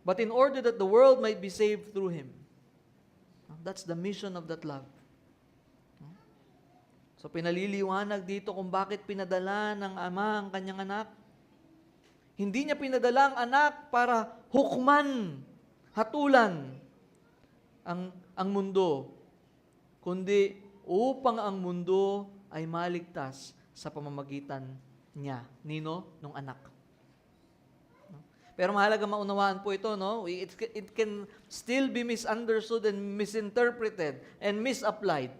but in order that the world might be saved through Him. That's the mission of that love. So pinaliliwanag dito kung bakit pinadala ng Ama ang kanyang anak. Hindi niya pinadala ang anak para hukman, hatulan ang mundo, kundi upang ang mundo ay maligtas sa pamamagitan niya. Nino? Nung anak. Pero mahalaga maunawaan po ito, no? It can still be misunderstood and misinterpreted and misapplied.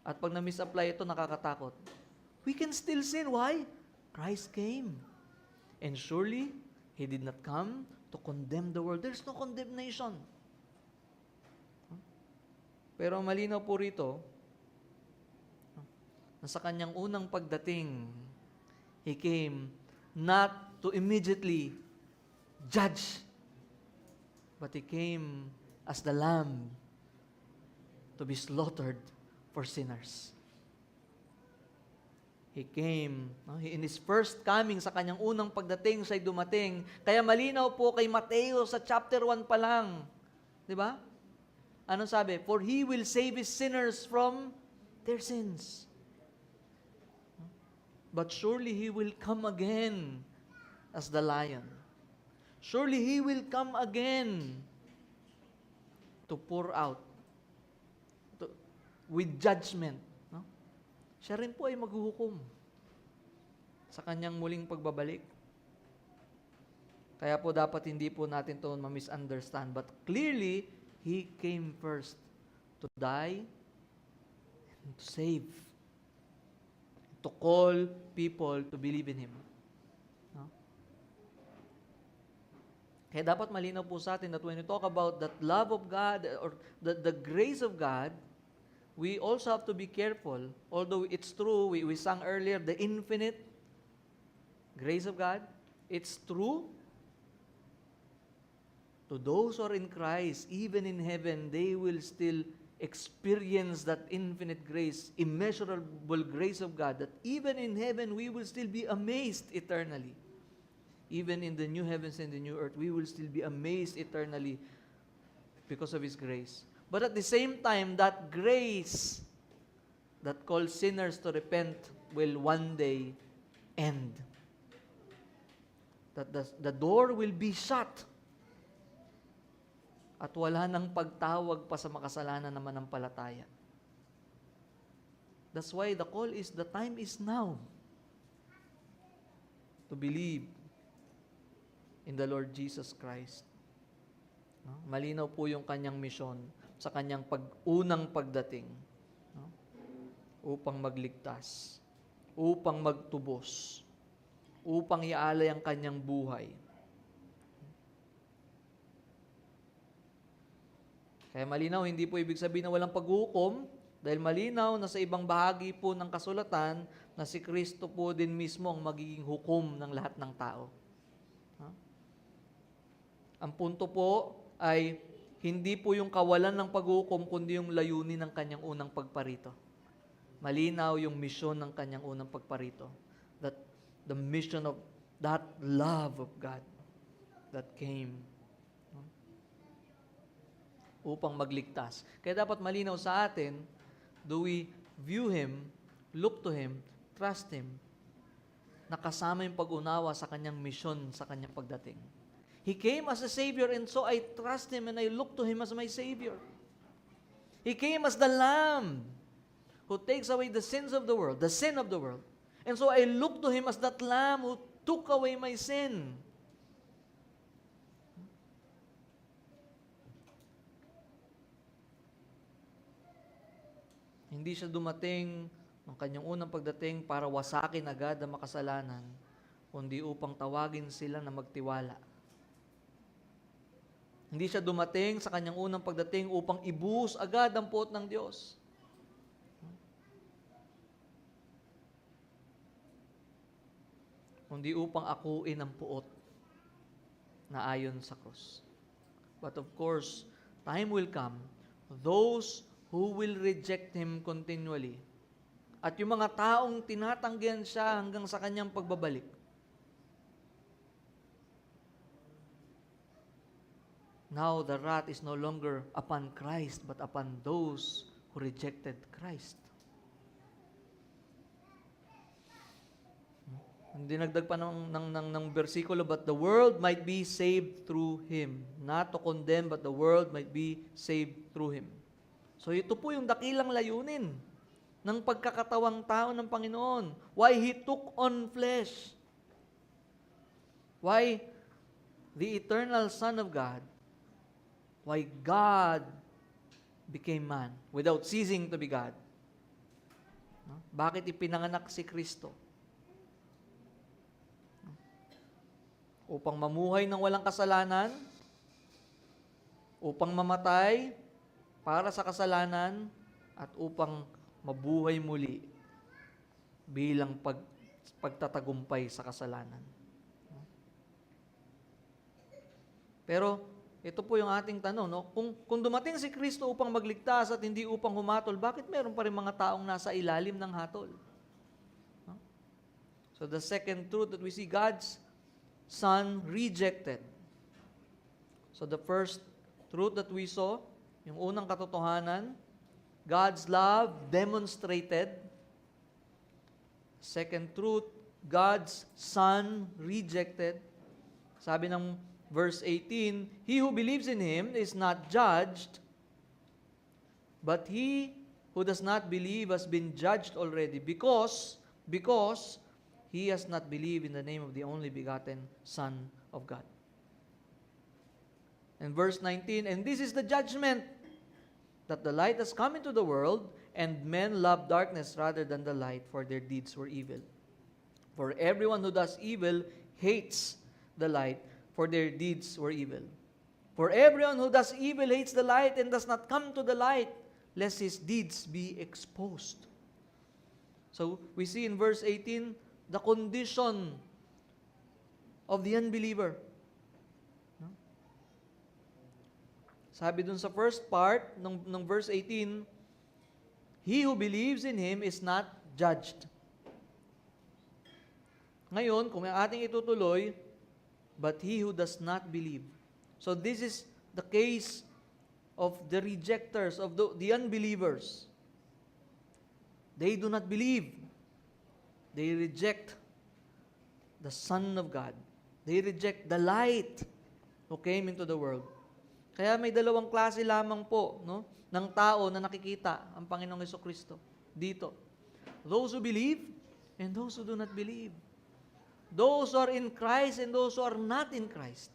At pag na-misapply ito, nakakatakot. We can still sin. Why? Christ came. And surely, He did not come to condemn the world. There's no condemnation. Pero malinaw po rito, na sa kanyang unang pagdating, He came not to immediately judge, but He came as the Lamb to be slaughtered for sinners. He came, in His first coming, sa kanyang unang pagdating, siya'y dumating. Kaya malinaw po kay Mateo sa chapter 1 pa lang. Di ba? Anong sabi? For He will save His sinners from their sins. But surely He will come again as the lion. Surely He will come again to pour out with judgment. No? Siya rin po ay maghuhukom sa kanyang muling pagbabalik. Kaya po dapat hindi po natin ito ma-misunderstand. But clearly, He came first to die and to save, to call people to believe in Him. No? Kaya dapat malinaw po sa atin that when we talk about that love of God or the grace of God, we also have to be careful. Although it's true, we sang earlier, the infinite grace of God, it's true. To those who are in Christ, even in heaven, they will still experience that infinite grace, immeasurable grace of God, that even in heaven, we will still be amazed eternally. Even in the new heavens and the new earth, we will still be amazed eternally because of His grace. But at the same time, that grace that calls sinners to repent will one day end. That the door will be shut. At wala nang pagtawag pa sa makasalanan na manampalataya. That's why the call is, the time is now to believe in the Lord Jesus Christ. No? Malinaw po yung kanyang misyon sa kanyang unang pagdating. No? Upang magligtas, upang magtubos, upang ialay ang kanyang buhay. Kaya malinaw, hindi po ibig sabihin na walang paghukom, dahil malinaw na sa ibang bahagi po ng kasulatan na si Kristo po din mismo ang magiging hukom ng lahat ng tao. Ang punto po ay hindi po yung kawalan ng paghukom, kundi yung layunin ng kanyang unang pagparito. Malinaw yung misyon ng kanyang unang pagparito. That the mission of that love of God that came upang magligtas. Kaya dapat malinaw sa atin, do we view Him, look to Him, trust Him, nakasama yung pag-unawa sa kanyang misyon, sa kanyang pagdating. He came as a Savior, and so I trust Him and I look to Him as my Savior. He came as the Lamb who takes away the sins of the world, the sin of the world. And so I look to Him as that Lamb who took away my sin. Hindi siya dumating ng kanyang unang pagdating para wasakin agad ang makasalanan, kundi upang tawagin sila na magtiwala. Hindi siya dumating sa kanyang unang pagdating upang ibuhos agad ang puot ng Diyos. Kundi upang akuin ang puot na ayon sa krus. But of course, time will come, those who will reject Him continually. At yung mga taong tinatanggihan siya hanggang sa kanyang pagbabalik. Now the wrath is no longer upon Christ, but upon those who rejected Christ. Dinagdag pa ng bersikulo, but the world might be saved through Him. Not to condemn, but the world might be saved through Him. So ito po yung dakilang layunin ng pagkakatawang tao ng Panginoon. Why He took on flesh. Why the eternal Son of God, why God became man without ceasing to be God. Bakit ipinanganak si Kristo? Upang mamuhay ng walang kasalanan, upang mamatay para sa kasalanan, at upang mabuhay muli bilang pagtatagumpay sa kasalanan. Pero ito po yung ating tanong, no? Kung dumating si Kristo upang magligtas at hindi upang humatol, bakit meron pa rin mga taong nasa ilalim ng hatol? No? So the second truth that we see, God's Son rejected. So the first truth that we saw, yung unang katotohanan, God's love demonstrated. Second truth, God's Son rejected. Sabi ng verse 18, he who believes in Him is not judged, but he who does not believe has been judged already because he has not believed in the name of the only begotten Son of God. And verse 19, and this is the judgment, that the light has come into the world, and men love darkness rather than the light, for their deeds were evil. For everyone who does evil hates the light, for their deeds were evil. For everyone who does evil hates the light and does not come to the light, lest his deeds be exposed. So we see in verse 18, the condition of the unbeliever. No? Sabi dun sa first part ng verse 18, he who believes in Him is not judged. Ngayon, kung ang ating itutuloy, but he who does not believe. So this is the case of the rejectors, of the unbelievers. They do not believe. They reject the Son of God. They reject the light who came into the world. Kaya may dalawang klase lamang po, no, ng tao na nakikita ang Panginoong Jesucristo dito. Those who believe and those who do not believe. Those who are in Christ and those who are not in Christ.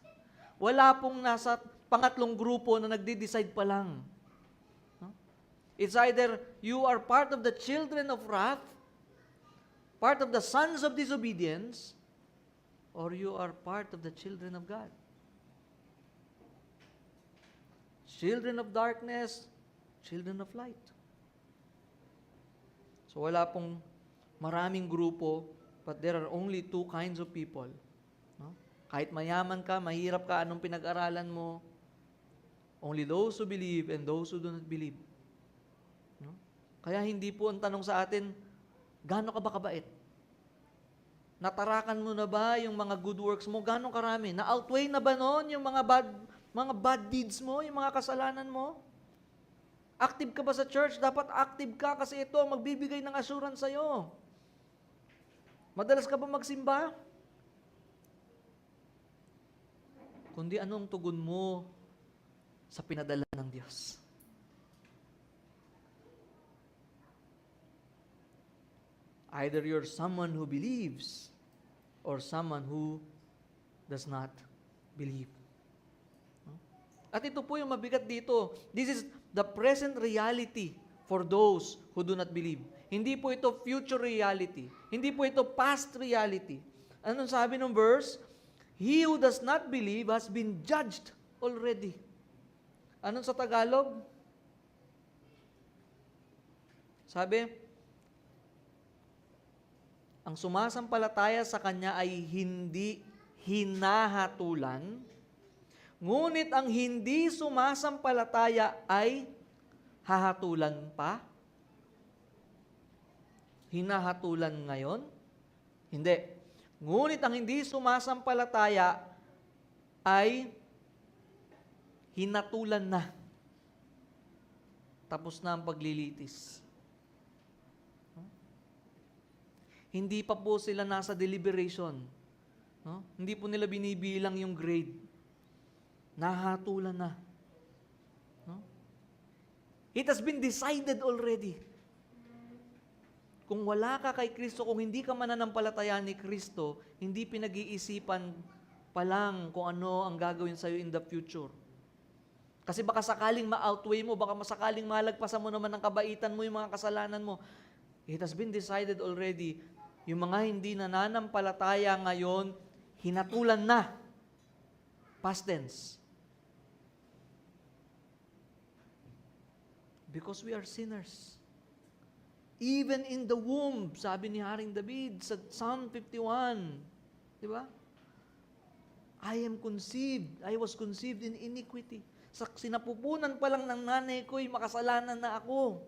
Wala pong nasa pangatlong grupo na nagde-decide pa lang. No? It's either you are part of the children of wrath, part of the sons of disobedience, or you are part of the children of God. Children of darkness, children of light. So wala pong maraming grupo, but there are only two kinds of people. No? Kahit mayaman ka, mahirap ka, anong pinag-aralan mo, only those who believe and those who do not believe. No? Kaya hindi po ang tanong sa atin, gaano ka ba kabait? Natarakan mo na ba yung mga good works mo? Gaano karami? Na-outweigh na ba noon yung mga bad deeds mo, yung mga kasalanan mo? Active ka ba sa church? Dapat active ka kasi ito ang magbibigay ng assurance sa'yo. Madalas ka ba magsimba? Kundi anong tugon mo sa pinadala ng Diyos? Either you're someone who believes or someone who does not believe. At ito po yung mabigat dito. This is the present reality for those who do not believe. Hindi po ito future reality. Hindi po ito past reality. Anong sabi ng verse? He who does not believe has been judged already. Anong sa Tagalog? Sabi, ang sumasampalataya sa Kanya ay hindi hinahatulan, ngunit ang hindi sumasampalataya ay hahatulan pa? Hinahatulan ngayon? Hindi. Ngunit ang hindi sumasampalataya ay hinatulan na. Tapos na ang paglilitis. Hindi pa po sila nasa deliberation. No? Hindi po nila binibilang yung grade. Nahatulan na. No? It has been decided already. Kung wala ka kay Kristo, kung hindi ka mananampalataya ni Kristo, hindi pinag-iisipan pa lang kung ano ang gagawin sa'yo in the future. Kasi baka sakaling ma-outweigh mo, baka sakaling malagpasan mo naman ang kabaitan mo, yung mga kasalanan mo. It has been decided already. Yung mga hindi nananampalataya ngayon, hinatulan na. Past tense. Because we are sinners. Even in the womb, sabi ni Haring David sa Psalm 51, di ba? I was conceived in iniquity. Sa sinapupunan pa lang ng nanay ko'y makasalanan na ako.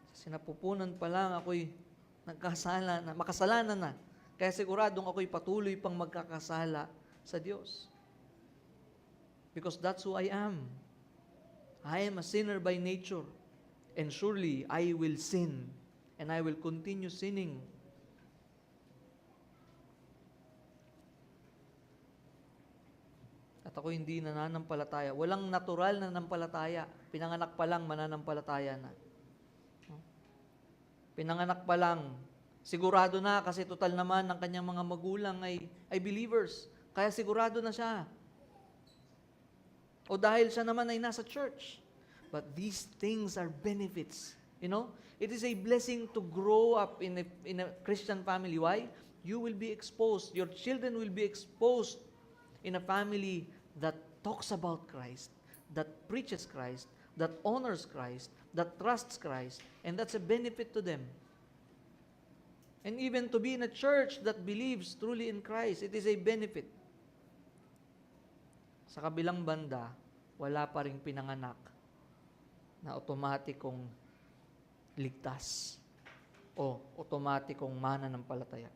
Sa sinapupunan pa lang ako'y makasalanan na. Kaya siguradong ako'y patuloy pang magkakasala sa Diyos. Because that's who I am. I am a sinner by nature, and surely I will sin, and I will continue sinning. At ako hindi nananampalataya. Walang natural na nanampalataya. Pinanganak pa lang, mananampalataya na. Pinanganak pa lang, sigurado na kasi total naman ng kanyang mga magulang ay believers. Kaya sigurado na siya. O dahil siya naman ay nasa church. But these things are benefits. You know, it is a blessing to grow up in a Christian family. Why? You will be exposed. Your children will be exposed in a family that talks about Christ, that preaches Christ, that honors Christ, that trusts Christ, and that's a benefit to them. And even to be in a church that believes truly in Christ, it is a benefit. Sa kabilang banda, wala pa ring pinanganak na otomatikong ligtas o otomatikong mananampalataya.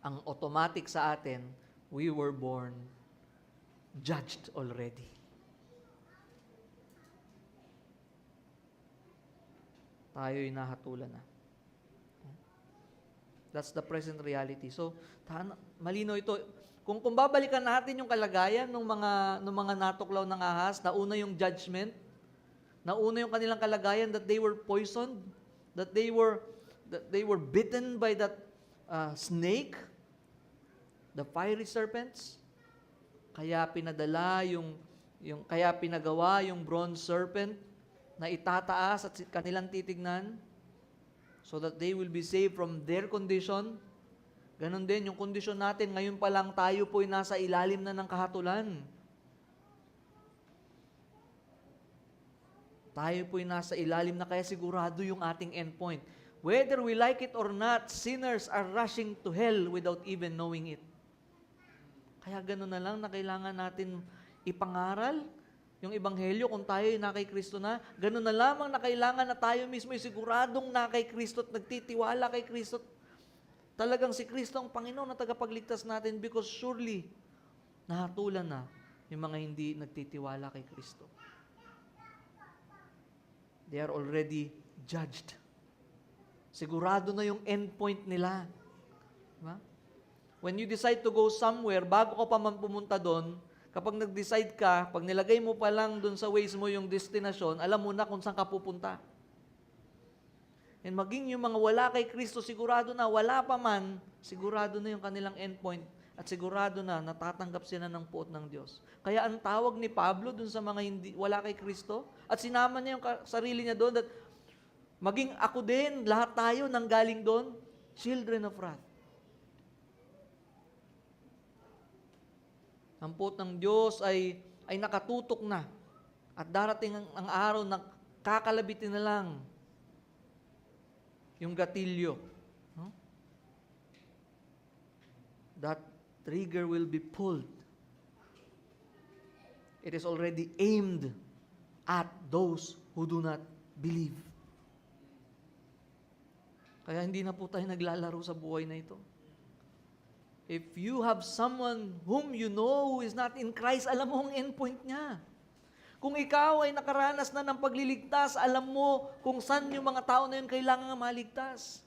Ang automatic sa atin, we were born judged already. Tayo'y nahatulan na. That's the present reality. So, malino ito. Kung babalikan natin yung kalagayan ng mga natuklaw ng ahas, nauna yung judgment, nauna yung kanilang kalagayan that they were poisoned, that they were bitten by that snake, the fiery serpents. Kaya pinagawa yung bronze serpent na itataas at kanilang titignan so that they will be saved from their condition. Ganon din, yung kondisyon natin, ngayon pa lang tayo po'y nasa ilalim na ng kahatulan. Tayo po'y nasa ilalim na kaya sigurado yung ating endpoint. Whether we like it or not, sinners are rushing to hell without even knowing it. Kaya ganon na lang na kailangan natin ipangaral yung ebanghelyo kung tayo'y na kay Kristo na. Ganon na lamang na kailangan na tayo mismo'y siguradong na kay Kristo at nagtitiwala kay Kristo. Talagang si Kristo ang Panginoon na tagapagligtas natin because surely, nahatulan na yung mga hindi nagtitiwala kay Kristo. They are already judged. Sigurado na yung endpoint nila. Diba? When you decide to go somewhere, bago ka pa man pumunta doon, kapag nag-decide ka, pag nilagay mo pa lang doon sa Waze mo yung destination, alam mo na kung saan ka pupunta. And maging yung mga wala kay Kristo, sigurado na, wala pa man, sigurado na yung kanilang endpoint at sigurado na natatanggap sila ng puot ng Diyos. Kaya ang tawag ni Pablo dun sa mga wala kay Kristo at sinama niya yung sarili niya doon that maging ako din, lahat tayo nang galing doon, children of wrath. Ang puot ng Diyos ay nakatutok na. At darating ang araw na kakalabitin na lang yung gatilyo. No? That trigger will be pulled. It is already aimed at those who do not believe. Kaya hindi na po tayo naglalaro sa buhay na ito. If you have someone whom you know who is not in Christ, alam mo ang endpoint niya. Kung ikaw ay nakaranas na ng pagliligtas, alam mo kung saan yung mga tao na yun kailangan maligtas.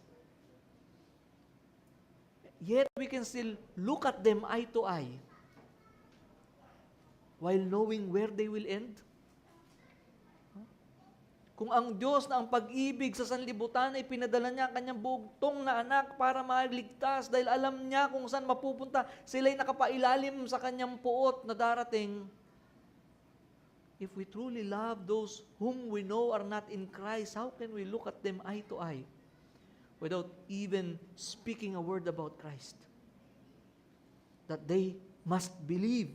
Yet we can still look at them eye to eye while knowing where they will end. Kung ang Diyos na ang pag-ibig sa sanlibutan ay pinadala niya ang kanyang bugtong na anak para maligtas dahil alam niya kung saan mapupunta, sila'y nakapailalim sa kanyang puot na darating. If we truly love those whom we know are not in Christ, how can we look at them eye to eye without even speaking a word about Christ? That they must believe.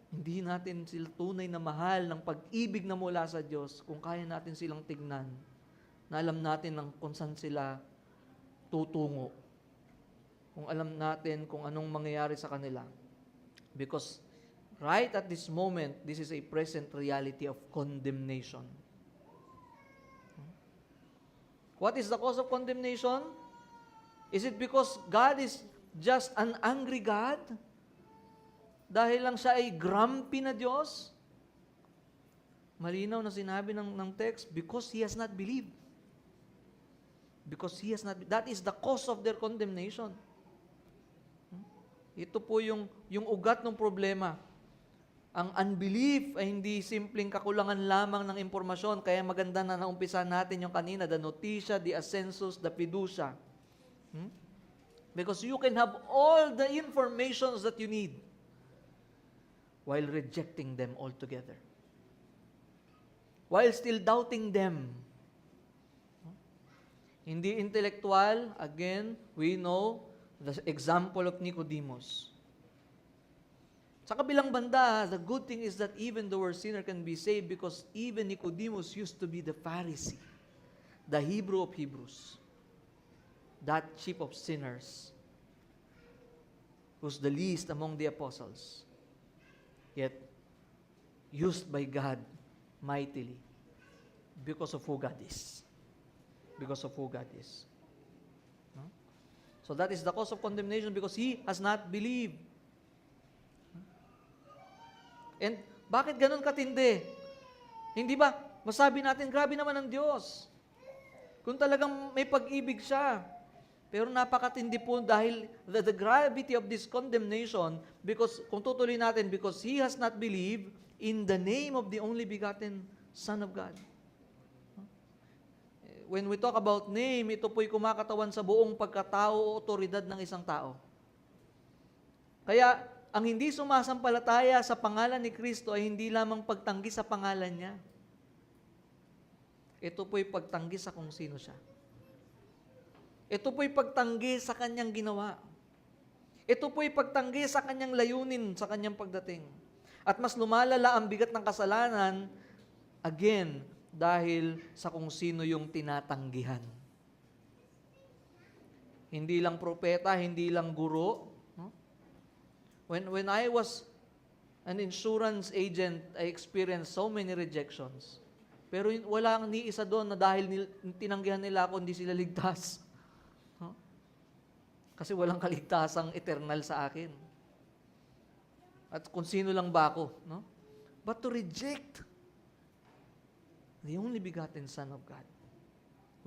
Hindi natin sila tunay na mahal ng pag-ibig na mula sa Diyos kung kaya natin silang tignan, na alam natin kung saan sila tutungo, kung alam natin kung anong mangyayari sa kanila. Because right at this moment, this is a present reality of condemnation. What is the cause of condemnation? Is it because God is just an angry God? Dahil lang siya ay grumpy na Diyos? Malinaw na sinabi ng text, because He has not believed. Because He has not, that is the cause of their condemnation. Ito po yung ugat ng problema. Ang unbelief ay hindi simpleng kakulangan lamang ng impormasyon, kaya maganda na naumpisa natin yung kanina, the notitia, the assensus, the fiducia. Because you can have all the informations that you need while rejecting them altogether. While still doubting them. Hindi intellectual, again, we know the example of Nicodemus. Sa kabilang banda, the good thing is that even though a sinner can be saved because even Nicodemus used to be the Pharisee, the Hebrew of Hebrews, that chief of sinners, who's the least among the apostles, yet used by God mightily because of who God is. Because of who God is. No? So that is the cause of condemnation because he has not believed. And bakit ganun katindi? Hindi ba masabi natin, grabe naman ang Diyos. Kung talagang may pag-ibig siya. Pero napakatindi po dahil the gravity of this condemnation, because kung tutuloy natin, because he has not believed in the name of the only begotten Son of God. When we talk about name, ito po'y kumakatawan sa buong pagkatao o otoridad ng isang tao. Kaya, ang hindi sumasampalataya sa pangalan ni Kristo ay hindi lamang pagtanggi sa pangalan niya. Ito po'y pagtanggi sa kung sino siya. Ito po'y pagtanggi sa kanyang ginawa. Ito po'y pagtanggi sa kanyang layunin, sa kanyang pagdating. At mas lumalala ang bigat ng kasalanan, again, dahil sa kung sino yung tinatanggihan. Hindi lang propeta, hindi lang guro. No? When I was an insurance agent, I experienced so many rejections. Pero walang ni isa doon na dahil tinanggihan nila ako, hindi sila ligtas. Kasi walang kaligtasang eternal sa akin. At kung sino lang ba ako, no? But to reject the only begotten Son of God,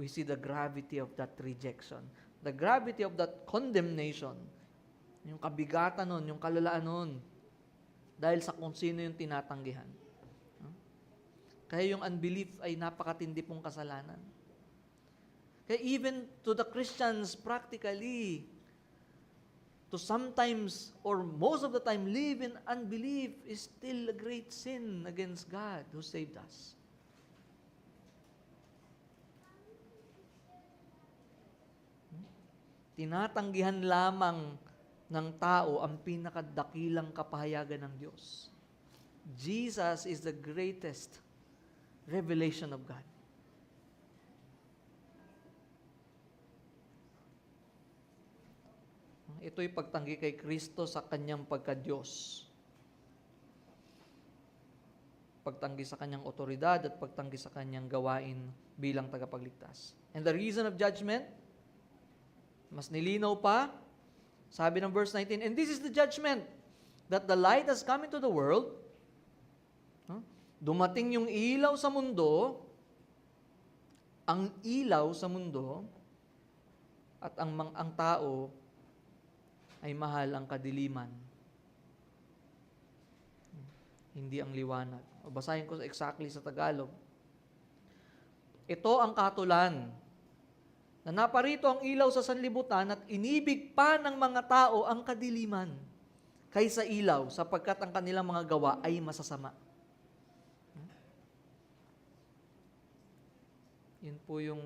we see the gravity of that rejection, the gravity of that condemnation, yung kabigatan nun, yung kalalaan nun, dahil sa kung sino yung tinatanggihan. No? Kaya yung unbelief ay napakatindi pong kasalanan. Kaya even to the Christians practically, to sometimes or most of the time live in unbelief is still a great sin against God who saved us. Tinatanggihan lamang ng tao ang pinakadakilang kapahayagan ng Diyos. Jesus is the greatest revelation of God. Ito'y pagtanggi kay Kristo sa kanyang pagka-Diyos. Pagtanggi sa kanyang otoridad at pagtanggi sa kanyang gawain bilang tagapagligtas. And the reason of judgment, mas nilinaw pa, sabi ng verse 19, and this is the judgment, that the light has come into the world. Dumating yung ilaw sa mundo, ang ilaw sa mundo, at ang tao ay mahal ang kadiliman. Hindi ang liwanag. Basahin ko exactly sa Tagalog. Ito ang katulan, na naparito ang ilaw sa sanlibutan at inibig pa ng mga tao ang kadiliman kaysa ilaw, sapagkat ang kanilang mga gawa ay masasama. Yun po yung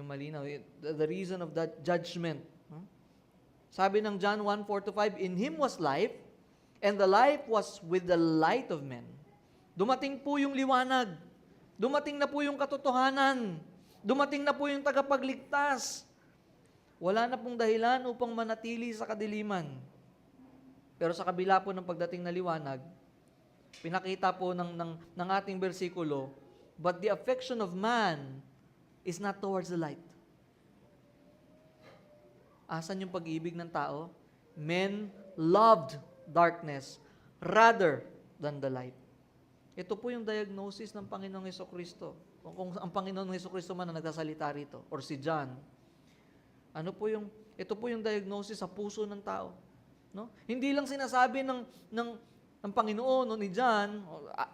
malinaw. The reason of that judgment. Sabi ng John 1:4-5, in Him was life, and the life was with the light of men. Dumating po yung liwanag. Dumating na po yung katotohanan. Dumating na po yung tagapagligtas. Wala na pong dahilan upang manatili sa kadiliman. Pero sa kabila po ng pagdating na liwanag, pinakita po ng ating bersikulo, but the affection of man is not towards the light. Asan yung pag-ibig ng tao? Men loved darkness rather than the light. Ito po yung diagnosis ng Panginoong Hesukristo. Kung ang Panginoong Hesukristo man na nagsasalita rito, or si John, ito po yung diagnosis sa puso ng tao. No? Hindi lang sinasabi ng Panginoon o ni John,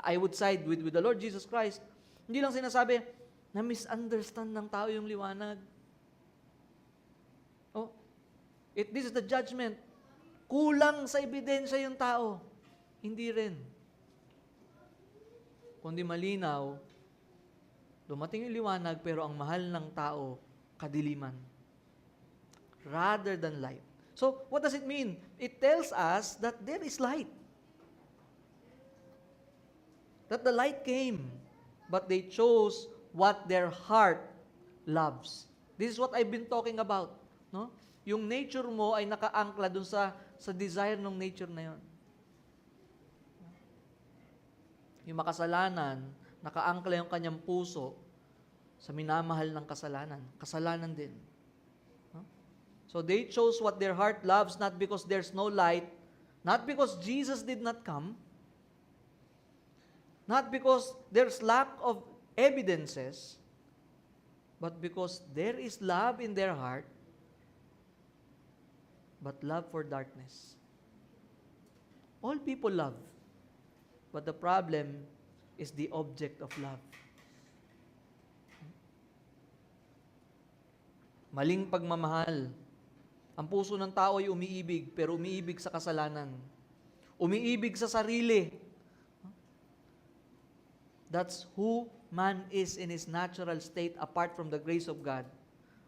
I would side with the Lord Jesus Christ, hindi lang sinasabi na misunderstand ng tao yung liwanag. This is the judgment. Kulang sa ebidensya yung tao. Hindi rin. Kundi malinaw, dumating yung liwanag, pero ang mahal ng tao, kadiliman. Rather than light. So, what does it mean? It tells us that there is light. That the light came, but they chose what their heart loves. This is what I've been talking about. No? Yung nature mo ay nakaangkla dun sa desire ng nature na yon. Yung makasalanan, nakaangkla yung kanyang puso sa minamahal ng kasalanan. Kasalanan din. So they chose what their heart loves, not because there's no light, not because Jesus did not come, not because there's lack of evidences, but because there is love in their heart, but love for darkness. All people love, but the problem is the object of love. Maling pagmamahal. Ang puso ng tao ay umiibig, pero umiibig sa kasalanan. Umiibig sa sarili. That's who man is in his natural state apart from the grace of God.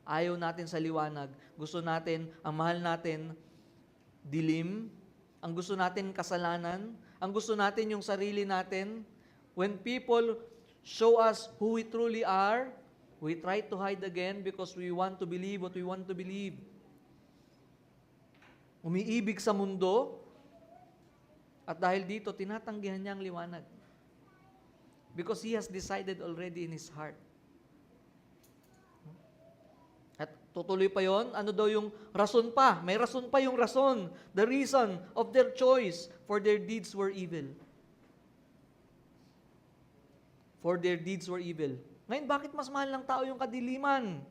Ayaw natin sa liwanag. Gusto natin, ang mahal natin, dilim. Ang gusto natin, kasalanan. Ang gusto natin, yung sarili natin. When people show us who we truly are, we try to hide again because we want to believe what we want to believe. Umiibig sa mundo, at dahil dito, tinatanggihan niya ang liwanag. Because he has decided already in his heart. At tutuloy pa yon, ano daw yung rason pa? May rason pa yung rason. The reason of their choice, for their deeds were evil. For their deeds were evil. Ngayon, bakit mas mahal ng tao yung kadiliman?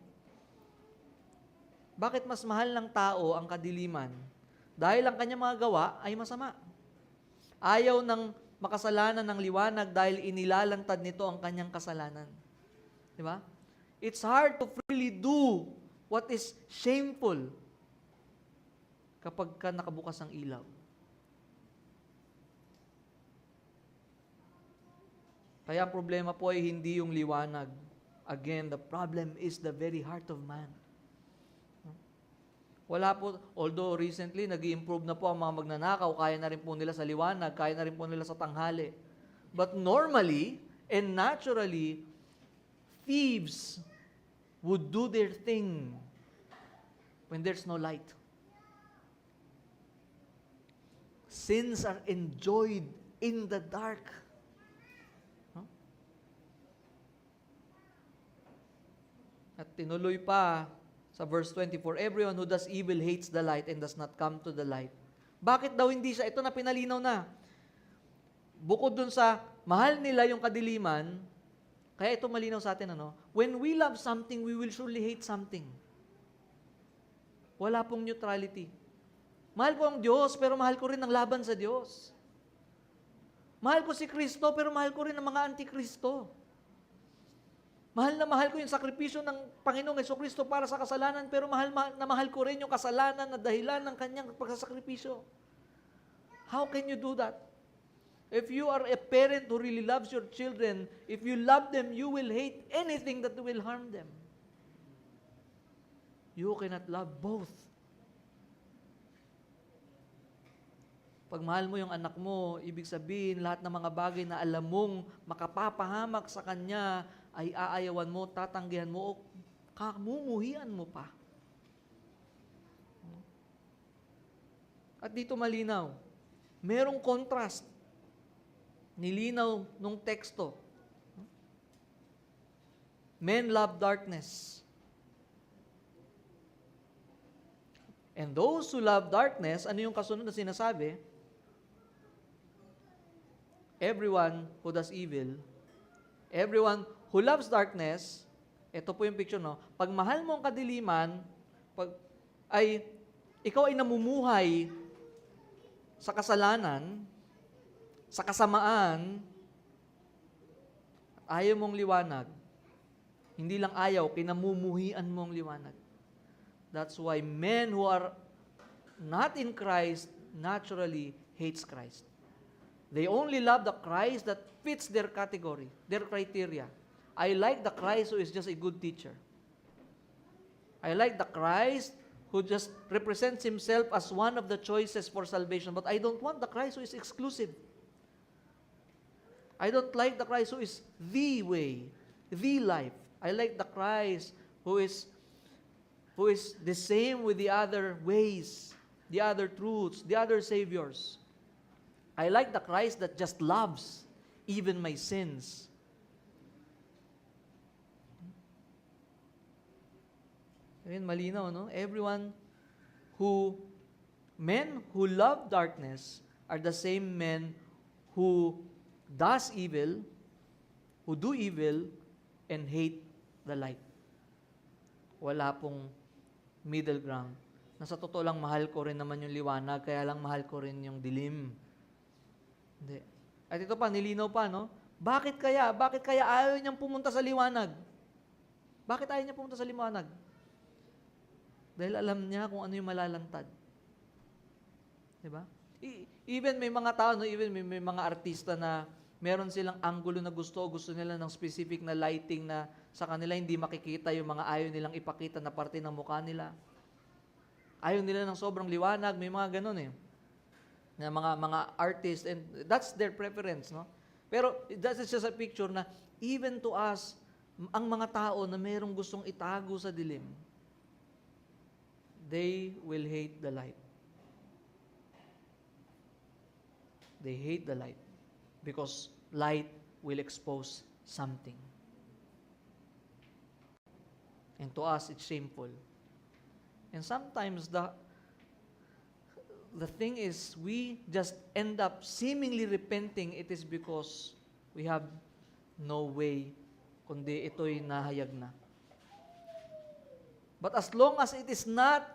Bakit mas mahal ng tao ang kadiliman? Dahil ang kanyang mga gawa ay masama. Ayaw ng makasalanan ng liwanag dahil inilalantad nito ang kanyang kasalanan. Di ba? It's hard to freely do what is shameful kapag ka nakabukas ang ilaw. Kaya ang problema po ay hindi yung liwanag. Again, the problem is the very heart of man. Wala po, although recently, nag-i-improve na po ang mga magnanakaw, kaya na rin po nila sa liwanag, kaya na rin po nila sa tanghali. But normally and naturally, thieves would do their thing when there's no light. Sins are enjoyed in the dark. Huh? At tinuloy pa sa verse 24, everyone who does evil hates the light and does not come to the light. Bakit daw hindi siya? Ito na pinalinaw na. Bukod dun sa mahal nila yung kadiliman, kaya ito malinaw sa atin, when we love something, we will surely hate something. Wala pong neutrality. Mahal ko ang Diyos, pero mahal ko rin ang laban sa Diyos. Mahal ko si Kristo, pero mahal ko rin ang mga antikristo. Mahal na mahal ko yung sakripisyo ng Panginoong Jesucristo para sa kasalanan, pero mahal na mahal ko rin yung kasalanan na dahilan ng kanyang pagsasakripisyo. How can you do that? If you are a parent who really loves your children, if you love them, you will hate anything that will harm them. You cannot love both. Pag mahal mo yung anak mo, ibig sabihin, lahat ng mga bagay na alam mong makapapahamak sa kanya, ay aayawan mo, tatanggihan mo, o kamumuhian mo pa. At dito malinaw, merong contrast. Nilinaw nung teksto. Men love darkness. And those who love darkness, ano yung kasunod na sinasabi? Everyone who does evil, everyone who loves darkness, ito po yung picture, pag mahal mo ang kadiliman, ikaw ay namumuhay sa kasalanan, sa kasamaan, ayaw mong liwanag. Hindi lang ayaw, kinamumuhian mo ang liwanag. That's why men who are not in Christ naturally hates Christ. They only love the Christ that fits their category, their criteria. I like the Christ who is just a good teacher. I like the Christ who just represents himself as one of the choices for salvation. But I don't want the Christ who is exclusive. I don't like the Christ who is the way, the life. I like the Christ who is the same with the other ways, the other truths, the other saviors. I like the Christ that just loves even my sins. Ayun, malinaw, men who love darkness are the same men who does evil, who do evil, and hate the light. Wala pong middle ground. Nasa totoo lang, mahal ko rin naman yung liwanag, kaya lang mahal ko rin yung dilim. Hindi. At ito pa, nilinaw pa, Bakit kaya ayaw niyang pumunta sa liwanag? Bakit ayaw niya pumunta sa liwanag? Dahil alam niya kung ano yung malalantad. Diba? Even may mga tao, even may mga artista na meron silang angulo na gusto nila ng specific na lighting na sa kanila hindi makikita yung mga ayaw nilang ipakita na parte ng mukha nila. Ayaw nila ng sobrang liwanag, may mga ganun na mga artists, and that's their preference, Pero that's just a picture na even to us, ang mga tao na merong gustong itago sa dilim, they will hate the light. They hate the light because light will expose something. And to us, it's shameful. And sometimes the thing is, we just end up seemingly repenting. It is because we have no way, kundi ito'y nahayag na. But as long as it is not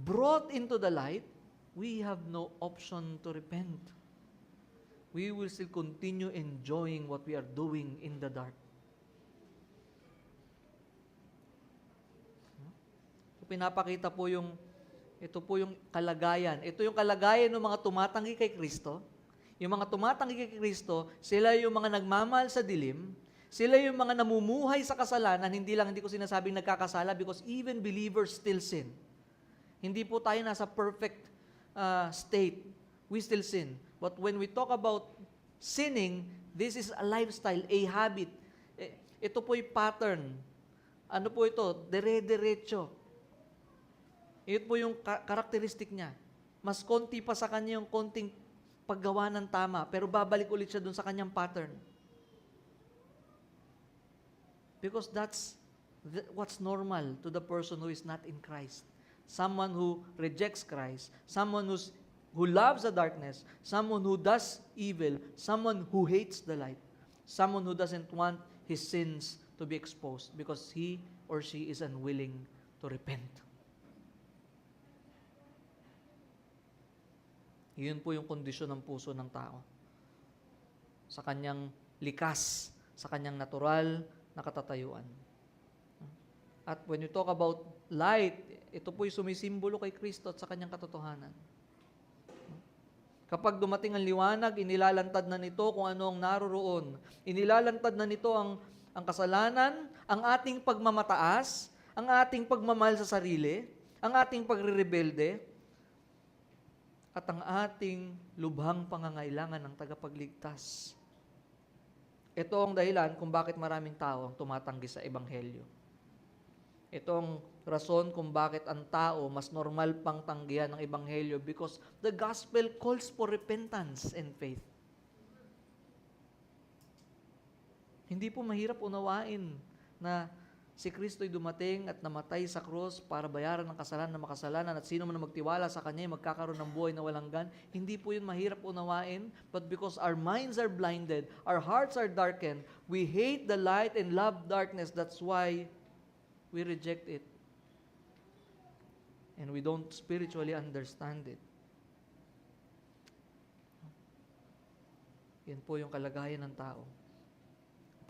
brought into the light, we have no option to repent. We will still continue enjoying what we are doing in the dark. Pinapakita po ito po yung kalagayan. Ito yung kalagayan ng mga tumatanggi kay Kristo. Yung mga tumatanggi kay Kristo, sila yung mga nagmamahal sa dilim, sila yung mga namumuhay sa kasalanan, hindi ko sinasabing nagkakasala because even believers still sin. Hindi po tayo nasa perfect state. We still sin. But when we talk about sinning, this is a lifestyle, a habit. Ito po yung pattern. Ano po ito? Dire-diretso. Ito po yung karakteristik niya. Mas konti pa sa kanya yung konting paggawa ng tama, pero babalik ulit siya dun sa kanyang pattern. Because that's what's normal to the person who is not in Christ. Someone who rejects Christ, someone who loves the darkness, someone who does evil, someone who hates the light, someone who doesn't want his sins to be exposed because he or she is unwilling to repent. Yun po yung kondisyon ng puso ng tao. Sa kanyang likas, sa kanyang natural na katatayuan. At when you talk about light, ito po yung sumisimbolo kay Kristo at sa kanyang katotohanan. Kapag dumating ang liwanag, inilalantad na nito kung ano ang naroroon. Inilalantad na nito ang kasalanan, ang ating pagmamataas, ang ating pagmamahal sa sarili, ang ating pagre-rebelde, at ang ating lubhang pangangailangan ng tagapagligtas. Ito ang dahilan kung bakit maraming tao ang tumatanggi sa Ebanghelyo. Ito ang rason kung bakit ang tao mas normal pang tanggihan ng Ebanghelyo because the gospel calls for repentance and faith. Hindi po mahirap unawain na si Kristo'y dumating at namatay sa krus para bayaran ng kasalanan na makasalanan at sino man na magtiwala sa Kanya ay magkakaroon ng buhay na walang hanggan. Hindi po yun mahirap unawain, but because our minds are blinded, our hearts are darkened, we hate the light and love darkness. That's why we reject it. And we don't spiritually understand it. Yan po yung kalagayan ng tao.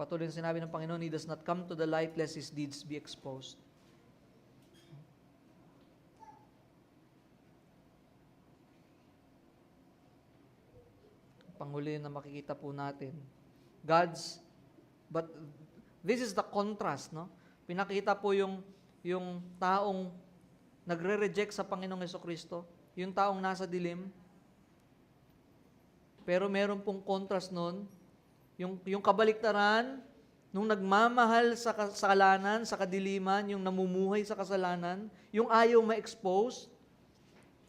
Patuloy na sinabi ng Panginoon, He does not come to the light lest His deeds be exposed. Panghuli na makikita po natin, but this is the contrast, no? Pinakita po yung taong nagre-reject sa Panginoong Hesukristo, yung taong nasa dilim, pero meron pong contrast nun, yung kabaliktaran, nung nagmamahal sa kasalanan, sa kadiliman, yung namumuhay sa kasalanan, yung ayaw ma-expose.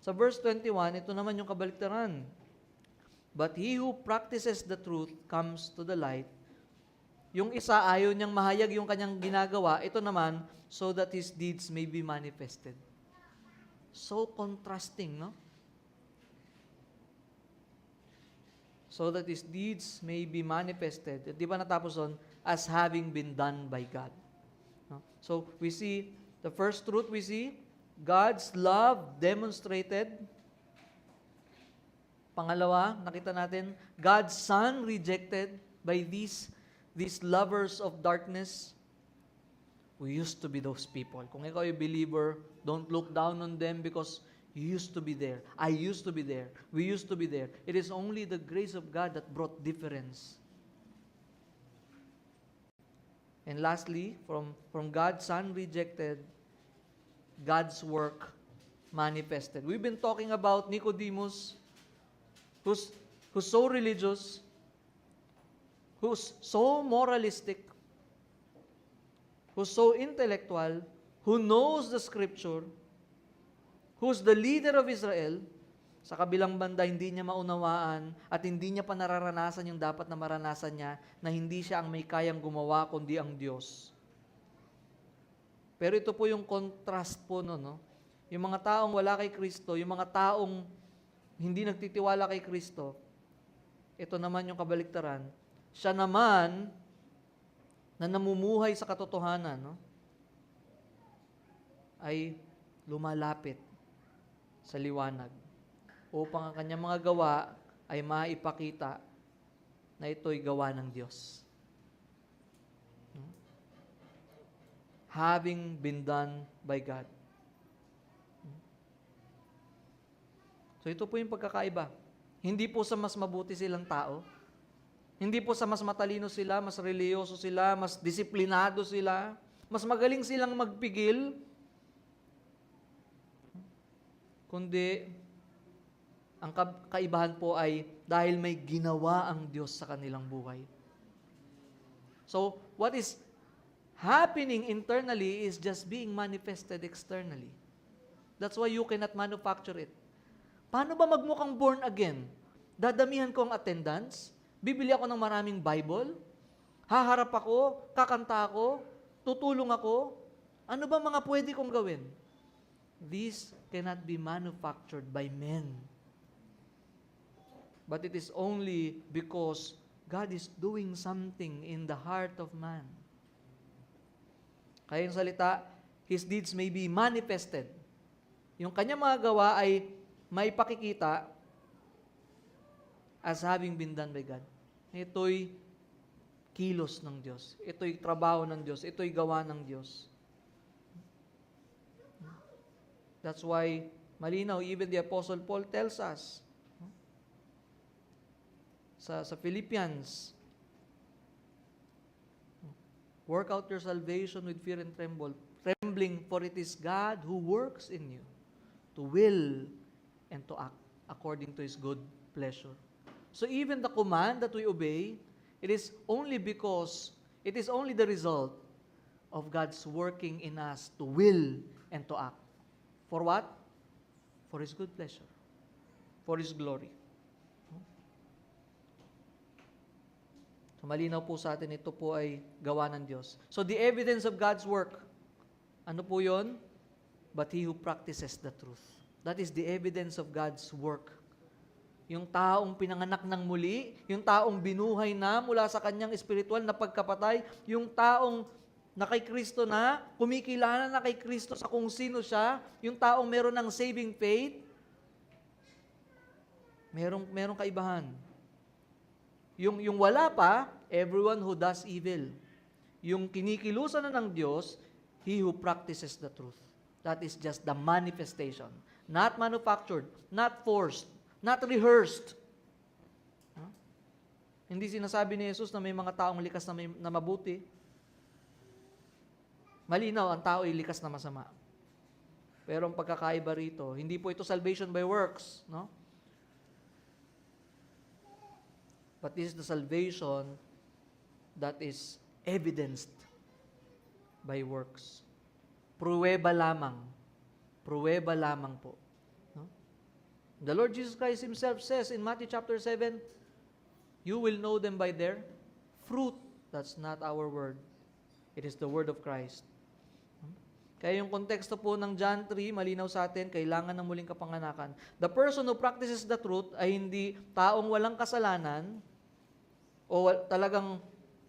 Sa verse 21, ito naman yung kabaliktaran. But he who practices the truth comes to the light. Yung isa, ayaw niyang mahayag yung kanyang ginagawa. Ito naman, so that his deeds may be manifested. So contrasting, no? So that his deeds may be manifested. Di ba natapos doon? As having been done by God. No? So, we see, the first truth we see, God's love demonstrated. Pangalawa, nakita natin, God's Son rejected by these lovers of darkness. We used to be those people. Kung ikaw ay believer, don't look down on them because you used to be there. I used to be there. We used to be there. It is only the grace of God that brought difference. And lastly, from God's Son rejected, God's work manifested. We've been talking about Nicodemus, who's so religious, who's so moralistic, who's so intellectual, who knows the Scripture, who's the leader of Israel. Sa kabilang banda, hindi niya maunawaan at hindi niya pa nararanasan yung dapat na maranasan niya, na hindi siya ang may kayang gumawa kundi ang Diyos. Pero ito po yung contrast po, no? Yung mga taong wala kay Kristo, yung mga taong hindi nagtitiwala kay Kristo, ito naman yung kabaliktaran. Siya naman na namumuhay sa katotohanan, no? Ay lumalapit sa liwanag upang ang kanyang mga gawa ay maipakita na ito'y gawa ng Diyos. Having been done by God. So ito po yung pagkakaiba. Hindi po sa mas mabuti silang tao. Hindi po sa mas matalino sila, mas reliyoso sila, mas disiplinado sila, mas magaling silang magpigil. kundi ang kaibahan po ay dahil may ginawa ang Diyos sa kanilang buhay. So, what is happening internally is just being manifested externally. That's why you cannot manufacture it. Paano ba magmukhang born again? Dadamihan ko ang attendance? Bibili ako ng maraming Bible? Haharap ako? Kakanta ako? Tutulong ako? Ano ba mga pwede kong gawin? This cannot be manufactured by men. But it is only because God is doing something in the heart of man. Kaya yung salita, His deeds may be manifested. Yung kanyang mga gawa ay may pakikita as having been done by God. Ito'y kilos ng Diyos. Ito'y trabaho ng Diyos. Ito'y gawa ng Diyos. That's why, malinaw, even the Apostle Paul tells us, sa Philippians, work out your salvation with fear and trembling, for it is God who works in you to will and to act according to His good pleasure. So even the command that we obey, it is only the result of God's working in us to will and to act. For what? For His good pleasure. For His glory. So malinaw po sa atin, ito po ay gawa ng Diyos. So the evidence of God's work, ano po yun? But he who practices the truth. That is the evidence of God's work. Yung taong pinanganak ng muli, yung taong binuhay na mula sa kanyang espiritual na pagkapatay, yung taong na kay Kristo na, kumikilala na kay Kristo sa kung sino siya, yung taong meron ng saving faith, merong kaibahan. Yung wala pa, everyone who does evil. Yung kinikilusan na ng Diyos, he who practices the truth. That is just the manifestation. Not manufactured, not forced, not rehearsed. Hindi sinasabi ni Jesus na may mga taong likas na mabuti. Malinaw, ang tao ay likas na masama. Pero ang pagkakaiba rito, hindi po ito salvation by works, no? But this is the salvation that is evidenced by works. Pruweba lamang. Pruweba lamang po. No? The Lord Jesus Christ Himself says in Matthew chapter 7, you will know them by their fruit. That's not our word. It is the word of Christ. Kaya yung konteksto po ng John 3, malinaw sa atin, kailangan ng muling kapanganakan. The person who practices the truth ay hindi taong walang kasalanan o talagang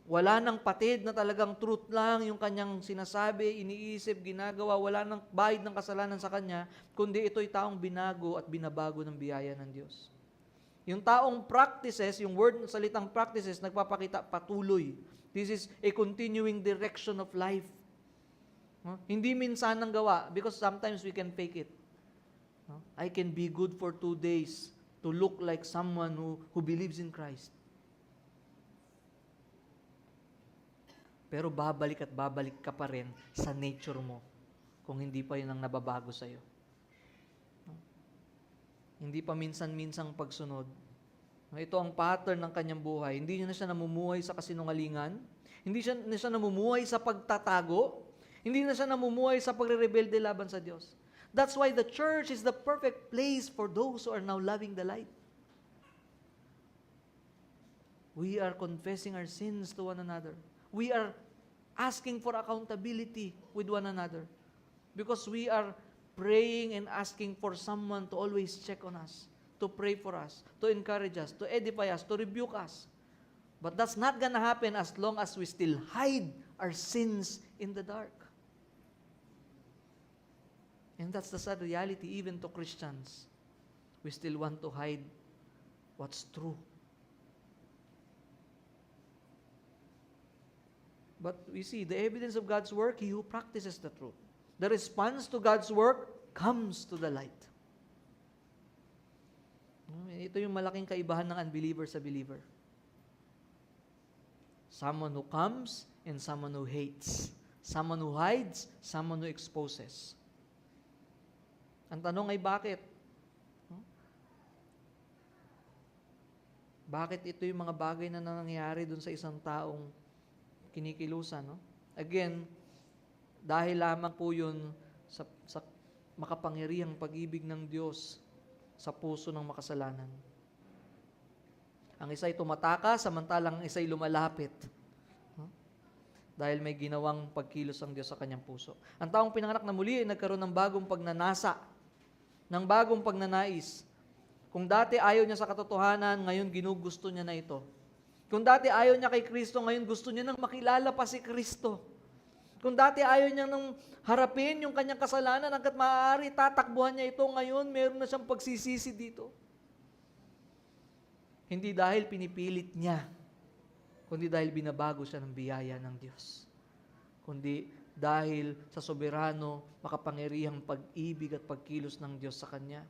wala ng patid na talagang truth lang yung kanyang sinasabi, iniisip, ginagawa, wala ng bahid ng kasalanan sa kanya, kundi ito'y taong binago at binabago ng biyaya ng Diyos. Yung taong practices, yung word ng salitang practices, nagpapakita patuloy. This is a continuing direction of life. Hindi minsan ng gawa, because sometimes we can fake it. I can be good for 2 days to look like someone who believes in Christ. Pero babalik at babalik ka pa rin sa nature mo kung hindi pa yun ang nababago sa'yo. Hindi pa minsan-minsang pagsunod. Ito ang pattern ng kanyang buhay. Hindi na siya namumuhay sa kasinungalingan. Hindi na siya namumuhay sa pagtatago. Hindi na siya namumuhay sa pagre-rebelde laban sa Diyos. That's why the church is the perfect place for those who are now loving the light. We are confessing our sins to one another. We are asking for accountability with one another because we are praying and asking for someone to always check on us, to pray for us, to encourage us, to edify us, to rebuke us. But that's not gonna happen as long as we still hide our sins in the dark. And that's the sad reality even to Christians. We still want to hide what's true. But we see, the evidence of God's work, he who practices the truth. The response to God's work comes to the light. Ito yung malaking kaibahan ng unbeliever sa believer. Someone who comes and someone who hates. Someone who hides, someone who exposes. Ang tanong ay bakit? Bakit ito yung mga bagay na nangyayari dun sa isang taong kinikilusan, no? Again, dahil lamang po yun sa makapangyarihang pag-ibig ng Diyos sa puso ng makasalanan. Ang isa'y tumatakas, samantalang ang isa'y lumalapit. No? Dahil may ginawang pagkilos ang Diyos sa kanyang puso. Ang taong pinanganak na muli ay nagkaroon ng bagong pagnanasa, ng bagong pagnanais. Kung dati ayaw niya sa katotohanan, ngayon ginugusto niya na ito. Kung dati ayaw niya kay Kristo, ngayon gusto niya nang makilala pa si Kristo. Kung dati ayaw niya nang harapin yung kanyang kasalanan, hanggat maaari, tatakbuhan niya ito. Ngayon, meron na siyang pagsisisi dito. Hindi dahil pinipilit niya, kundi dahil binabago siya ng biyaya ng Diyos. Kundi dahil sa soberano, makapangyarihang pag-ibig at pagkilos ng Diyos sa kanya.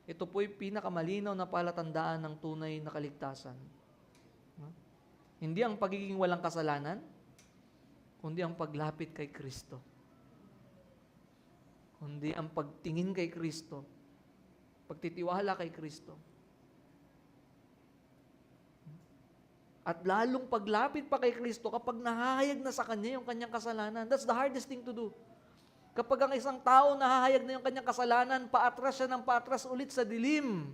Ito po'y pinakamalinaw na palatandaan ng tunay na kaligtasan. Hindi ang pagiging walang kasalanan, kundi ang paglapit kay Kristo. Kundi ang pagtingin kay Kristo, pagtitiwala kay Kristo. At lalong paglapit pa kay Kristo kapag nahahayag na sa Kanya yung kanyang kasalanan. That's the hardest thing to do. Kapag ang isang tao nahahayag na yung kanyang kasalanan, paatras siya ng paatras ulit sa dilim.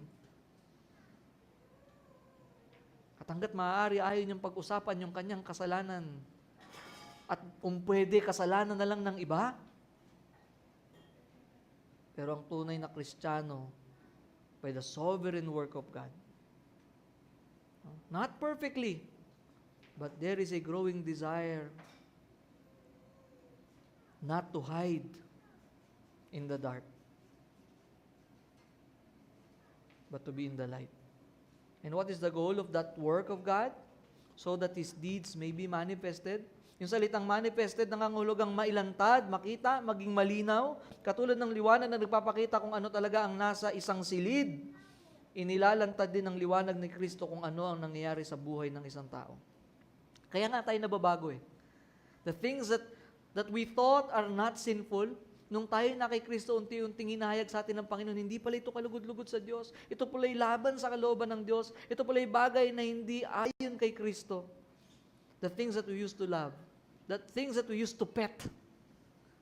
At hanggat maaari, ayaw niyang pag-usapan yung kanyang kasalanan. At kung pwede, kasalanan na lang ng iba. Pero ang tunay na Kristiyano, by the sovereign work of God, not perfectly, but there is a growing desire not to hide in the dark, but to be in the light. And what is the goal of that work of God? So that His deeds may be manifested. Yung salitang manifested, nangangahulugang mailantad, makita, maging malinaw, katulad ng liwanag na nagpapakita kung ano talaga ang nasa isang silid. Inilalantad din ng liwanag ni Kristo kung ano ang nangyayari sa buhay ng isang tao. Kaya nga tayo nababago eh. The things that we thought are not sinful, nung tayo na kay Kristo, unti-unting hinahayag sa atin ng Panginoon, hindi pala ito kalugod-lugod sa Diyos. Ito pala'y laban sa kalooban ng Diyos. Ito pala'y bagay na hindi ayon kay Kristo. The things that we used to love, the things that we used to pet,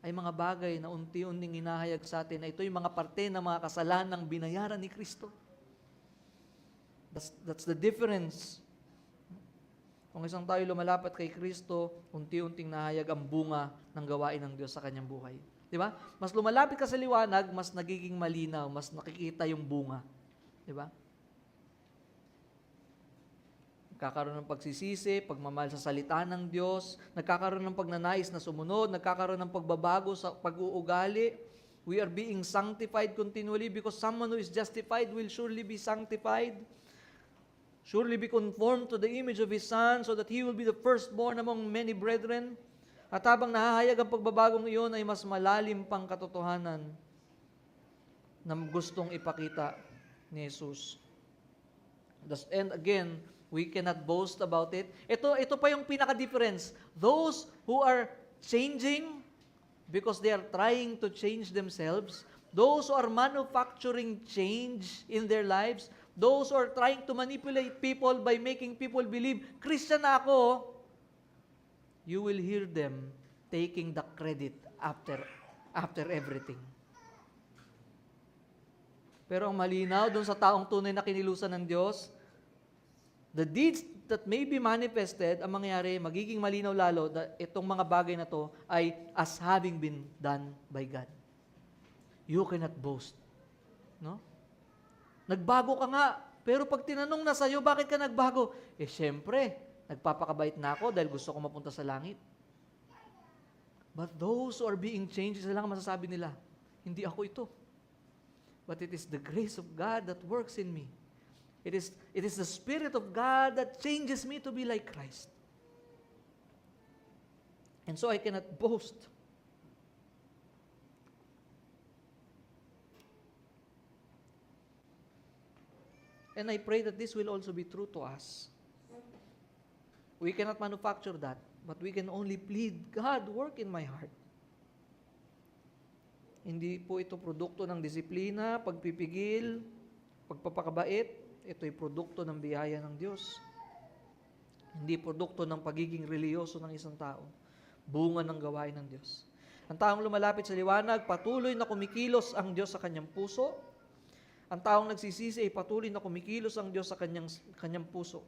ay mga bagay na unti-unting hinahayag sa atin na ito yung mga parte ng mga kasalanang binayaran ni Kristo. That's the difference. Kung isang tayo lumalapit kay Kristo, unti-unting nahayag ang bunga ng gawain ng Diyos sa kanyang buhay. Di ba? Mas lumalapit ka sa liwanag, mas nagiging malinaw, mas nakikita yung bunga. Di ba? Nagkakaroon ng pagsisisi, pagmamahal sa salita ng Diyos, nagkakaroon ng pagnanais na sumunod, nagkakaroon ng pagbabago sa pag-uugali. We are being sanctified continually because someone who is justified will surely be sanctified. Surely be conformed to the image of His Son so that He will be the firstborn among many brethren. At habang nahahayag ang pagbabagong iyon ay mas malalim pang katotohanan na gustong ipakita ni Jesus. And again, we cannot boast about it. Ito pa yung pinaka-difference. Those who are changing because they are trying to change themselves, those who are manufacturing change in their lives, those who are trying to manipulate people by making people believe, Christian na ako, you will hear them taking the credit after everything. Pero ang malinaw doon sa taong tunay na kinilusan ng Diyos, the deeds that may be manifested, ang mangyayari, magiging malinaw lalo, itong mga bagay na to ay as having been done by God. You cannot boast. No? Nagbago ka nga, pero pag tinanong na sa'yo, bakit ka nagbago? Siyempre, nagpapakabait na ako dahil gusto ko mapunta sa langit. But those who are being changed, isa lang ang masasabi nila, hindi ako ito. But it is the grace of God that works in me. It is the Spirit of God that changes me to be like Christ. And so I cannot boast. And I pray that this will also be true to us. We cannot manufacture that, but we can only plead, God, work in my heart. Hindi po ito produkto ng disiplina, pagpipigil, pagpapakabait. Ito'y produkto ng biyaya ng Diyos. Hindi produkto ng pagiging reliyoso ng isang tao. Bunga ng gawain ng Diyos. Ang taong lumalapit sa liwanag, patuloy na kumikilos ang Diyos sa kanyang puso. Ang taong nagsisisi ay patuloy na kumikilos ang Diyos sa kanyang puso.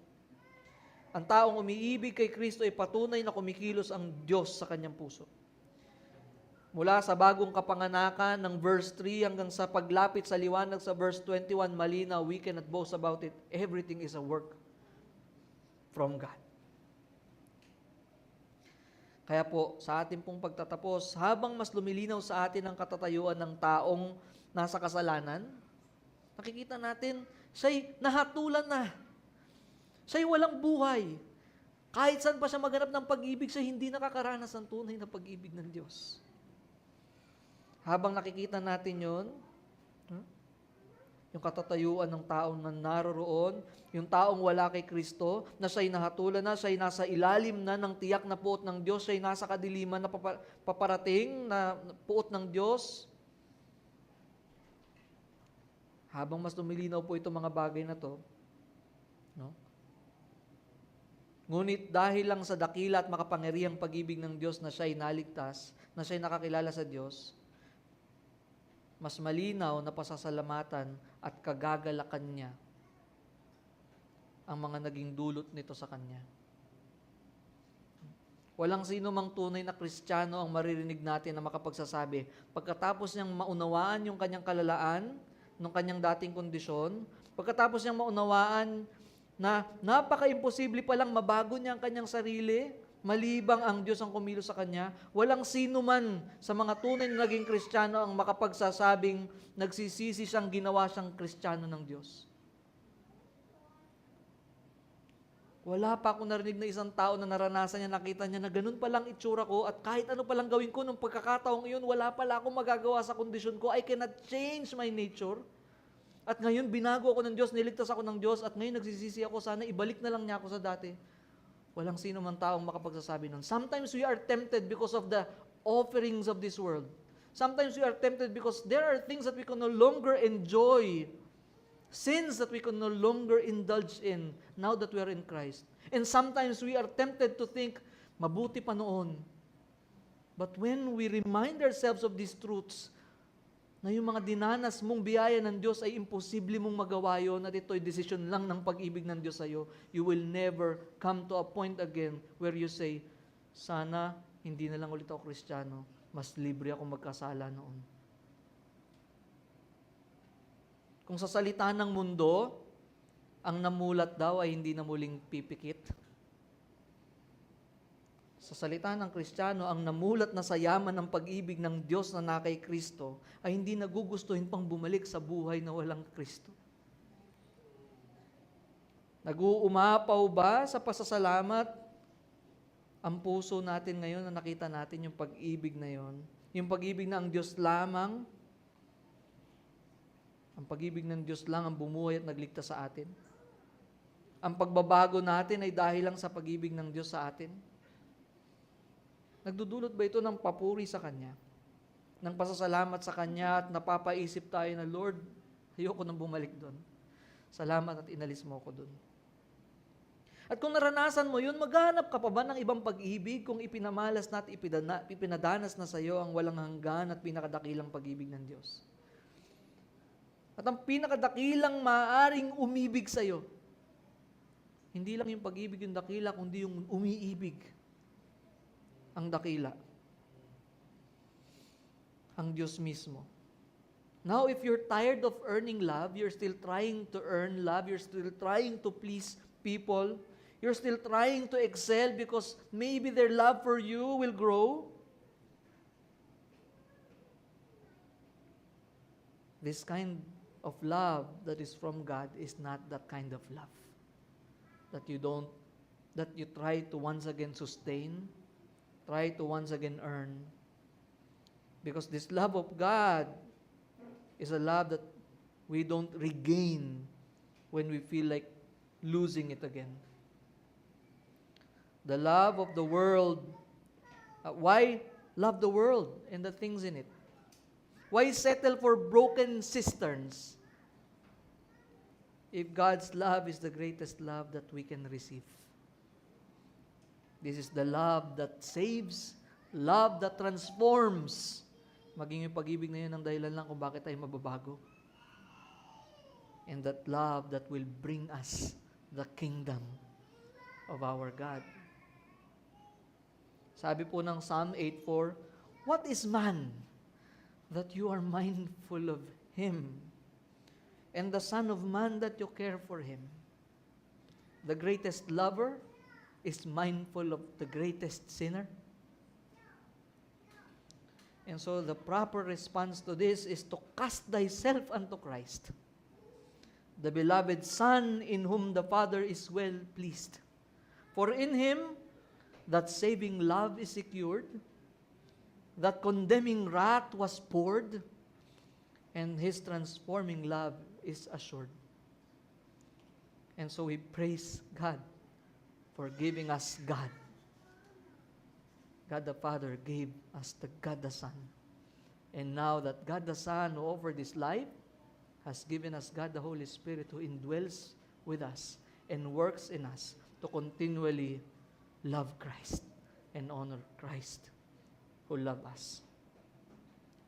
Ang taong umiibig kay Kristo ay patunay na kumikilos ang Diyos sa kanyang puso. Mula sa bagong kapanganakan ng verse 3 hanggang sa paglapit sa liwanag sa verse 21, malinaw, we cannot boast about it. Everything is a work from God. Kaya po, sa ating pong pagtatapos, habang mas lumilinaw sa atin ang katatayuan ng taong nasa kasalanan, nakikita natin, siya'y nahatulan na. Siya'y walang buhay. Kahit saan pa siya maghanap ng pag-ibig, siya hindi nakakaranas ng tunay na pag-ibig ng Diyos. Habang nakikita natin yun, yung katatayuan ng taong na naroroon, yung taong wala kay Kristo, na siya'y nahatulan na, siya'y nasa ilalim na ng tiyak na puot ng Diyos, siya'y nasa kadiliman na paparating na puot ng Diyos. Habang mas lumilinaw po itong mga bagay na to, no? Ngunit dahil lang sa dakila at makapangyarihang pag-ibig ng Diyos na siya'y naligtas, na siya'y nakakilala sa Diyos, mas malinaw na pasasalamatan at kagagalakan niya ang mga naging dulot nito sa kanya. Walang sino mang tunay na Kristiyano ang maririnig natin na makapagsasabi, pagkatapos niyang maunawaan yung kanyang kalalaan, ng kanyang dating kondisyon, pagkatapos niyang maunawaan na napaka-imposible palang mabago niya ang kanyang sarili, malibang ang Diyos ang kumilos sa kanya, walang sino man sa mga tunay na naging Kristiyano ang makapagsasabing nagsisisi siyang ginawa siyang Kristiyano ng Diyos. Wala pa ako narinig na isang tao na naranasan niya, nakita niya na ganun palang itsura ko at kahit ano palang gawin ko nung pagkakataong iyon, wala pala akong magagawa sa kondisyon ko. I cannot change my nature. At ngayon, binago ako ng Diyos, niligtas ako ng Diyos, at ngayon nagsisisi ako, sana ibalik na lang niya ako sa dati. Walang sino man taong makapagsasabi nun. Sometimes we are tempted because of the offerings of this world. Sometimes we are tempted because there are things that we can no longer enjoy. Sins that we can no longer indulge in now that we are in Christ. And sometimes we are tempted to think, mabuti pa noon. But when we remind ourselves of these truths, na yung mga dinanas mong biyaya ng Diyos ay imposible mong magawa yun at ito'y desisyon lang ng pag-ibig ng Diyos sa iyo, you will never come to a point again where you say, sana hindi na lang ulit ako Kristiyano, mas libre ako magkasala noon. Kung sa salita ng mundo, ang namulat daw ay hindi na muling pipikit. Sa salita ng Kristiyano, ang namulat na sayaman ng pag-ibig ng Diyos na nakay Kristo ay hindi nagugustuhin pang bumalik sa buhay na walang Kristo. Nag-uumapaw ba sa pasasalamat ang puso natin ngayon na nakita natin yung pag-ibig na yon? Yung pag-ibig na ang Diyos lamang, ang pag-ibig ng Diyos lang ang bumuhay at nagligtas sa atin? Ang pagbabago natin ay dahil lang sa pag-ibig ng Diyos sa atin? Nagdudulot ba ito ng papuri sa Kanya? Ng pasasalamat sa Kanya at napapaisip tayo na, Lord, ayoko nang bumalik doon. Salamat at inalis mo ko doon. At kung naranasan mo yun, maghanap ka pa ba ng ibang pag-ibig kung ipinamalas na at ipinadanas na sa iyo ang walang hanggan at pinakadakilang pag-ibig ng Diyos? At ang pinakadakilang maaaring umibig sa iyo, hindi lang yung pag-ibig yung dakila, kundi yung umiibig ang dakila. Ang Diyos mismo. Now, if you're tired of earning love, you're still trying to earn love, you're still trying to please people, you're still trying to excel because maybe their love for you will grow, this kind of love that is from God is not that kind of love. That you try to once again sustain, try to once again earn. Because this love of God is a love that we don't regain when we feel like losing it again. The love of the world. Why love the world and the things in it? Why settle for broken cisterns? if God's love is the greatest love that we can receive. This is the love that saves, love that transforms. Maging yung pag-ibig na yun ang dahilan lang kung bakit tayo mababago. And that love that will bring us the kingdom of our God. Sabi po ng Psalm 8:4, what is man that you are mindful of him? And the Son of Man that you care for him? The greatest lover is mindful of the greatest sinner. And so the proper response to this is to cast thyself unto Christ, the beloved Son in whom the Father is well pleased. For in him that saving love is secured, that condemning wrath was poured, and his transforming love is assured. And so we praise God for giving us God. God the Father gave us the God the Son. And now that God the Son who offered his life has given us God the Holy Spirit who indwells with us and works in us to continually love Christ and honor Christ who loved us.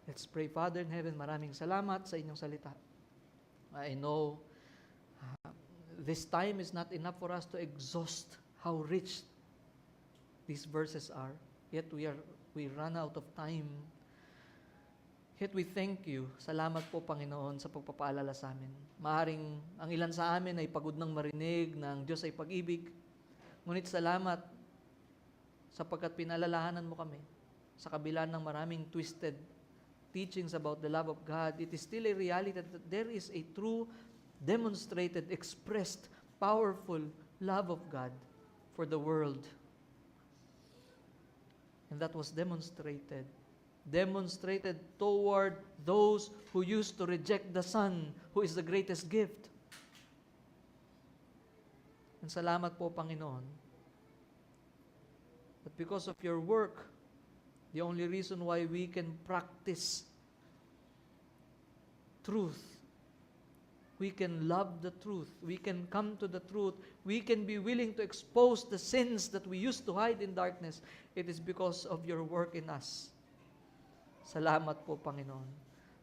Let's pray. Father in heaven, maraming salamat sa inyong salita. I know this time is not enough for us to exhaust how rich these verses are. Yet we run out of time. Yet we thank you. Salamat po, Panginoon, sa pagpapaalala sa amin. Maaring ang ilan sa amin ay pagod ng marinig na ang Diyos ay pag-ibig. Ngunit salamat sapagkat pinalalahanan mo kami sa kabila ng maraming twisted teachings about the love of God. It is still a reality that there is a true, demonstrated, expressed, powerful love of God for the world. And that was demonstrated toward those who used to reject the Son, who is the greatest gift. And salamat po, Panginoon, that because of your work, the only reason why we can practice truth, we can love the truth, we can come to the truth, we can be willing to expose the sins that we used to hide in darkness, it is because of your work in us. Salamat po, Panginoon.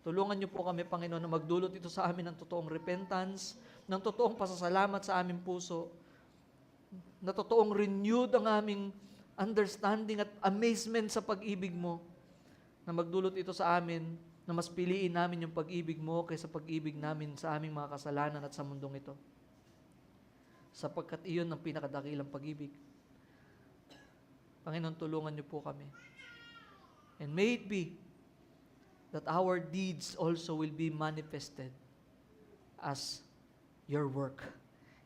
Tulungan niyo po kami, Panginoon, na magdulot ito sa amin ng totoong repentance, ng totoong pasasalamat sa aming puso, na totoong renewed ang aming understanding at amazement sa pag-ibig mo, na magdulot ito sa amin, na mas piliin namin yung pag-ibig mo kaysa pag-ibig namin sa aming mga kasalanan at sa mundong ito. Sapagkat iyon ang pinakadakilang pag-ibig. Panginoon, tulungan niyo po kami. And may it be that our deeds also will be manifested as your work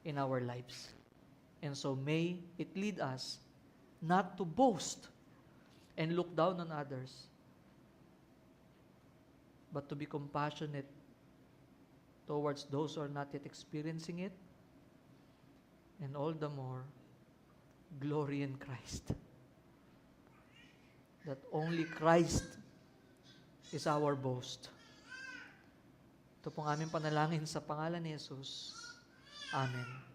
in our lives. And so may it lead us not to boast and look down on others, but to be compassionate towards those who are not yet experiencing it, and all the more, glory in Christ. That only Christ is our boast. Ito pong aming panalangin sa pangalan ni Jesus. Amen.